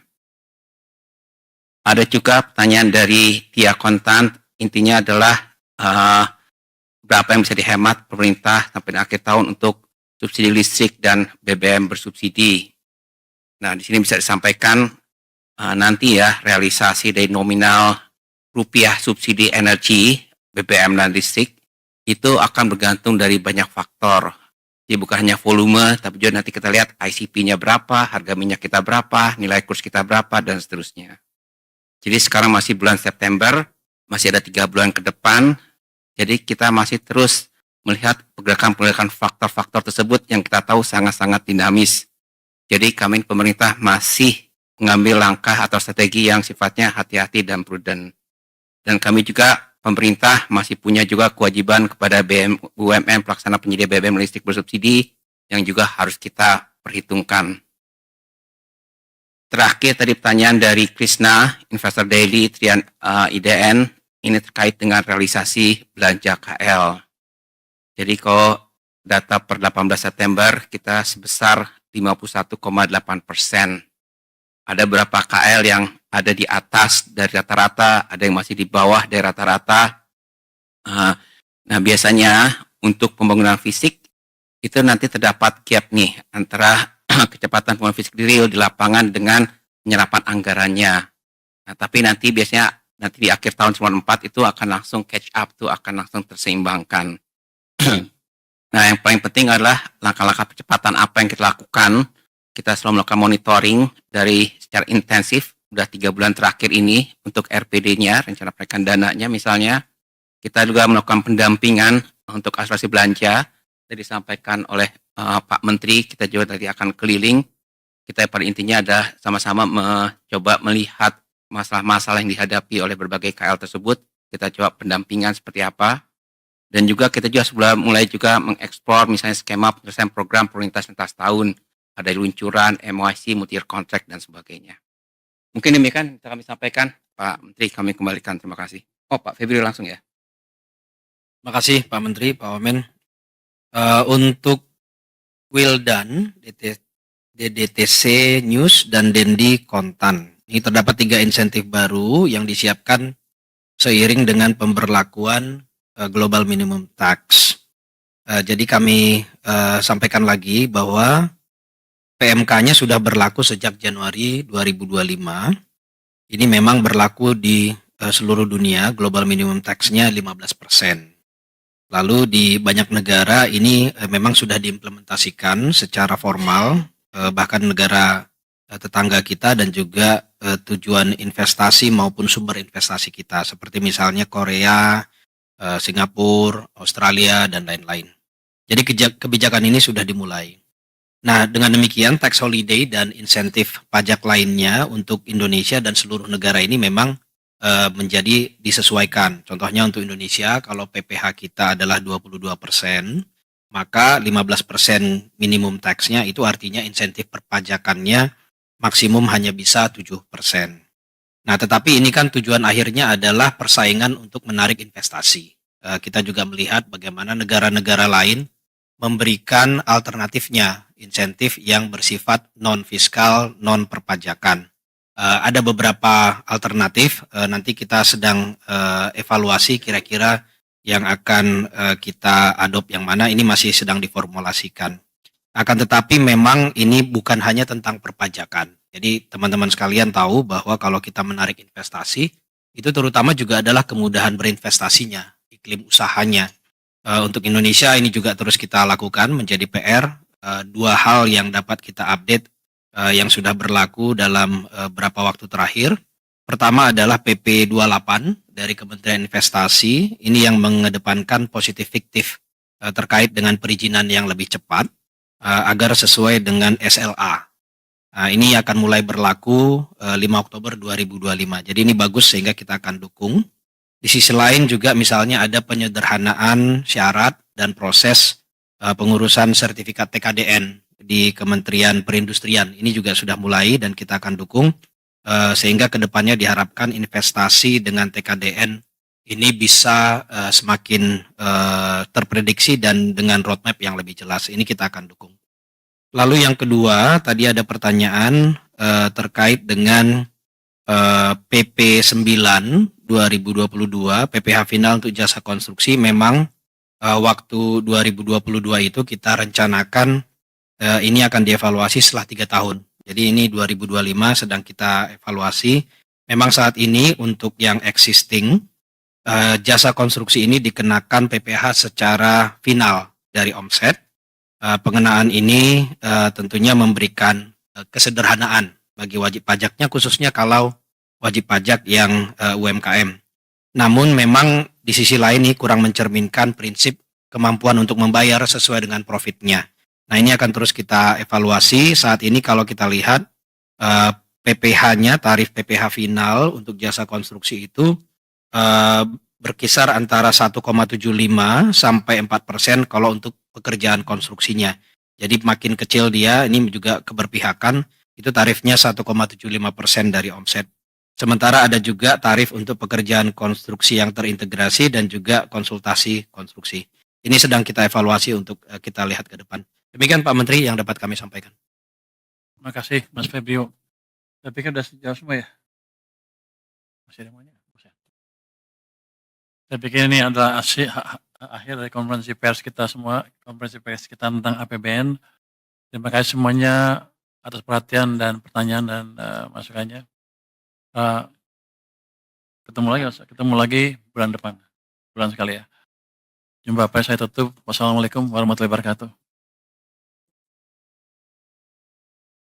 Ada juga pertanyaan dari Tia Kontan, intinya adalah berapa yang bisa dihemat pemerintah sampai akhir tahun untuk subsidi listrik dan BBM bersubsidi. Nah, di sini bisa disampaikan nanti ya realisasi dari nominal rupiah subsidi energi BBM dan listrik itu akan bergantung dari banyak faktor. Jadi bukan hanya volume, tapi juga nanti kita lihat ICP-nya berapa, harga minyak kita berapa, nilai kurs kita berapa, dan seterusnya. Jadi sekarang masih bulan September, masih ada 3 bulan ke depan, jadi kita masih terus melihat pergerakan-pergerakan faktor-faktor tersebut yang kita tahu sangat-sangat dinamis. Jadi kami pemerintah masih mengambil langkah atau strategi yang sifatnya hati-hati dan prudent. Dan kami juga pemerintah masih punya juga kewajiban kepada BUMN pelaksana penyedia BBM listrik bersubsidi yang juga harus kita perhitungkan. Terakhir tadi pertanyaan dari Krishna, Investor Daily, Trian IDN, ini terkait dengan realisasi belanja KL. Jadi kalau data per 18 September kita sebesar 51,8%. Ada beberapa KL yang ada di atas dari rata-rata, ada yang masih di bawah dari rata-rata. Nah biasanya untuk pembangunan fisik itu nanti terdapat gap nih antara kecepatan pembangunan fisik di real di lapangan dengan penyerapan anggarannya. Nah tapi nanti biasanya di akhir tahun 94 itu akan langsung catch up, tuh akan langsung terseimbangkan. Nah yang paling penting adalah langkah-langkah percepatan apa yang kita lakukan. Kita selalu melakukan monitoring dari secara intensif, udah 3 bulan terakhir ini untuk RPD-nya, rencana perbaikan dananya misalnya. Kita juga melakukan pendampingan untuk asuransi belanja, tadi disampaikan oleh Pak Menteri, kita juga tadi akan keliling. Kita pada intinya ada sama-sama mencoba melihat masalah-masalah yang dihadapi oleh berbagai KL tersebut, kita coba pendampingan seperti apa. Dan juga kita juga sudah mulai juga mengeksplor misalnya skema penyelesaian program prioritas lintas tahun, ada luncuran, MOIC, multi-year contract, dan sebagainya. Mungkin demikian yang kami sampaikan, Pak Menteri, kami kembalikan. Terima kasih. Oh, Pak Febri langsung ya. Terima kasih Pak Menteri, Pak Wamen. Untuk Wildan, DDTC News, dan Dendi Kontan. Ini terdapat 3 insentif baru yang disiapkan seiring dengan pemberlakuan Global Minimum Tax. Jadi kami sampaikan lagi bahwa PMK-nya sudah berlaku sejak Januari 2025. Ini memang berlaku di seluruh dunia, Global Minimum Tax-nya 15%. Lalu di banyak negara ini memang sudah diimplementasikan secara formal, bahkan negara tetangga kita dan juga tujuan investasi maupun sumber investasi kita, seperti misalnya Korea, Singapura, Australia, dan lain-lain. Jadi kebijakan ini sudah dimulai. Nah, dengan demikian tax holiday dan insentif pajak lainnya untuk Indonesia dan seluruh negara ini memang menjadi disesuaikan. Contohnya untuk Indonesia, kalau PPh kita adalah 22%, maka 15% minimum tax-nya itu artinya insentif perpajakannya maksimum hanya bisa 7%. Nah, tetapi ini kan tujuan akhirnya adalah persaingan untuk menarik investasi. Kita juga melihat bagaimana negara-negara lain memberikan alternatifnya, insentif yang bersifat non-fiskal, non-perpajakan. Ada beberapa alternatif, nanti kita sedang evaluasi kira-kira yang akan kita adopt yang mana, ini masih sedang diformulasikan. Akan tetapi memang ini bukan hanya tentang perpajakan. Jadi teman-teman sekalian tahu bahwa kalau kita menarik investasi, itu terutama juga adalah kemudahan berinvestasinya, iklim usahanya. Untuk Indonesia ini juga terus kita lakukan menjadi PR. 2 hal yang dapat kita update yang sudah berlaku dalam beberapa waktu terakhir. Pertama adalah PP 28 dari Kementerian Investasi, ini yang mengedepankan positif fiktif terkait dengan perizinan yang lebih cepat agar sesuai dengan SLA. Ini akan mulai berlaku 5 Oktober 2025. Jadi ini bagus sehingga kita akan dukung. Di sisi lain juga misalnya ada penyederhanaan syarat dan proses pengurusan sertifikat TKDN di Kementerian Perindustrian. Ini juga sudah mulai dan kita akan dukung sehingga kedepannya diharapkan investasi dengan TKDN ini bisa semakin terprediksi dan dengan roadmap yang lebih jelas. Ini kita akan dukung. Lalu yang kedua, tadi ada pertanyaan terkait dengan PP 9 2022, PPh final untuk jasa konstruksi. Memang waktu 2022 itu kita rencanakan ini akan dievaluasi setelah 3 tahun. Jadi ini 2025 sedang kita evaluasi. Memang saat ini untuk yang existing, jasa konstruksi ini dikenakan PPh secara final dari omset. Pengenaan ini tentunya memberikan kesederhanaan bagi wajib pajaknya, khususnya kalau wajib pajak yang UMKM. Namun memang di sisi lain ini kurang mencerminkan prinsip kemampuan untuk membayar sesuai dengan profitnya. Nah, ini akan terus kita evaluasi. Saat ini kalau kita lihat PPh-nya, tarif PPh final untuk jasa konstruksi itu berkisar antara 1,75 sampai 4% kalau untuk pekerjaan konstruksinya. Jadi makin kecil dia, ini juga keberpihakan, itu tarifnya 1,75% dari omset. Sementara ada juga tarif untuk pekerjaan konstruksi yang terintegrasi dan juga konsultasi konstruksi. Ini sedang kita evaluasi untuk kita lihat ke depan. Demikian Pak Menteri yang dapat kami sampaikan. Terima kasih Mas Febrio. Saya pikir sudah jawab semua ya. Masih ada semuanya? Saya pikir ini adalah akhir dari konferensi pers kita semua, konferensi pers kita tentang APBN. Terima kasih semuanya atas perhatian dan pertanyaan dan masukannya. Ketemu lagi bulan depan, bulan sekali ya. Jumpa pers saya tutup. Wassalamualaikum warahmatullahi wabarakatuh.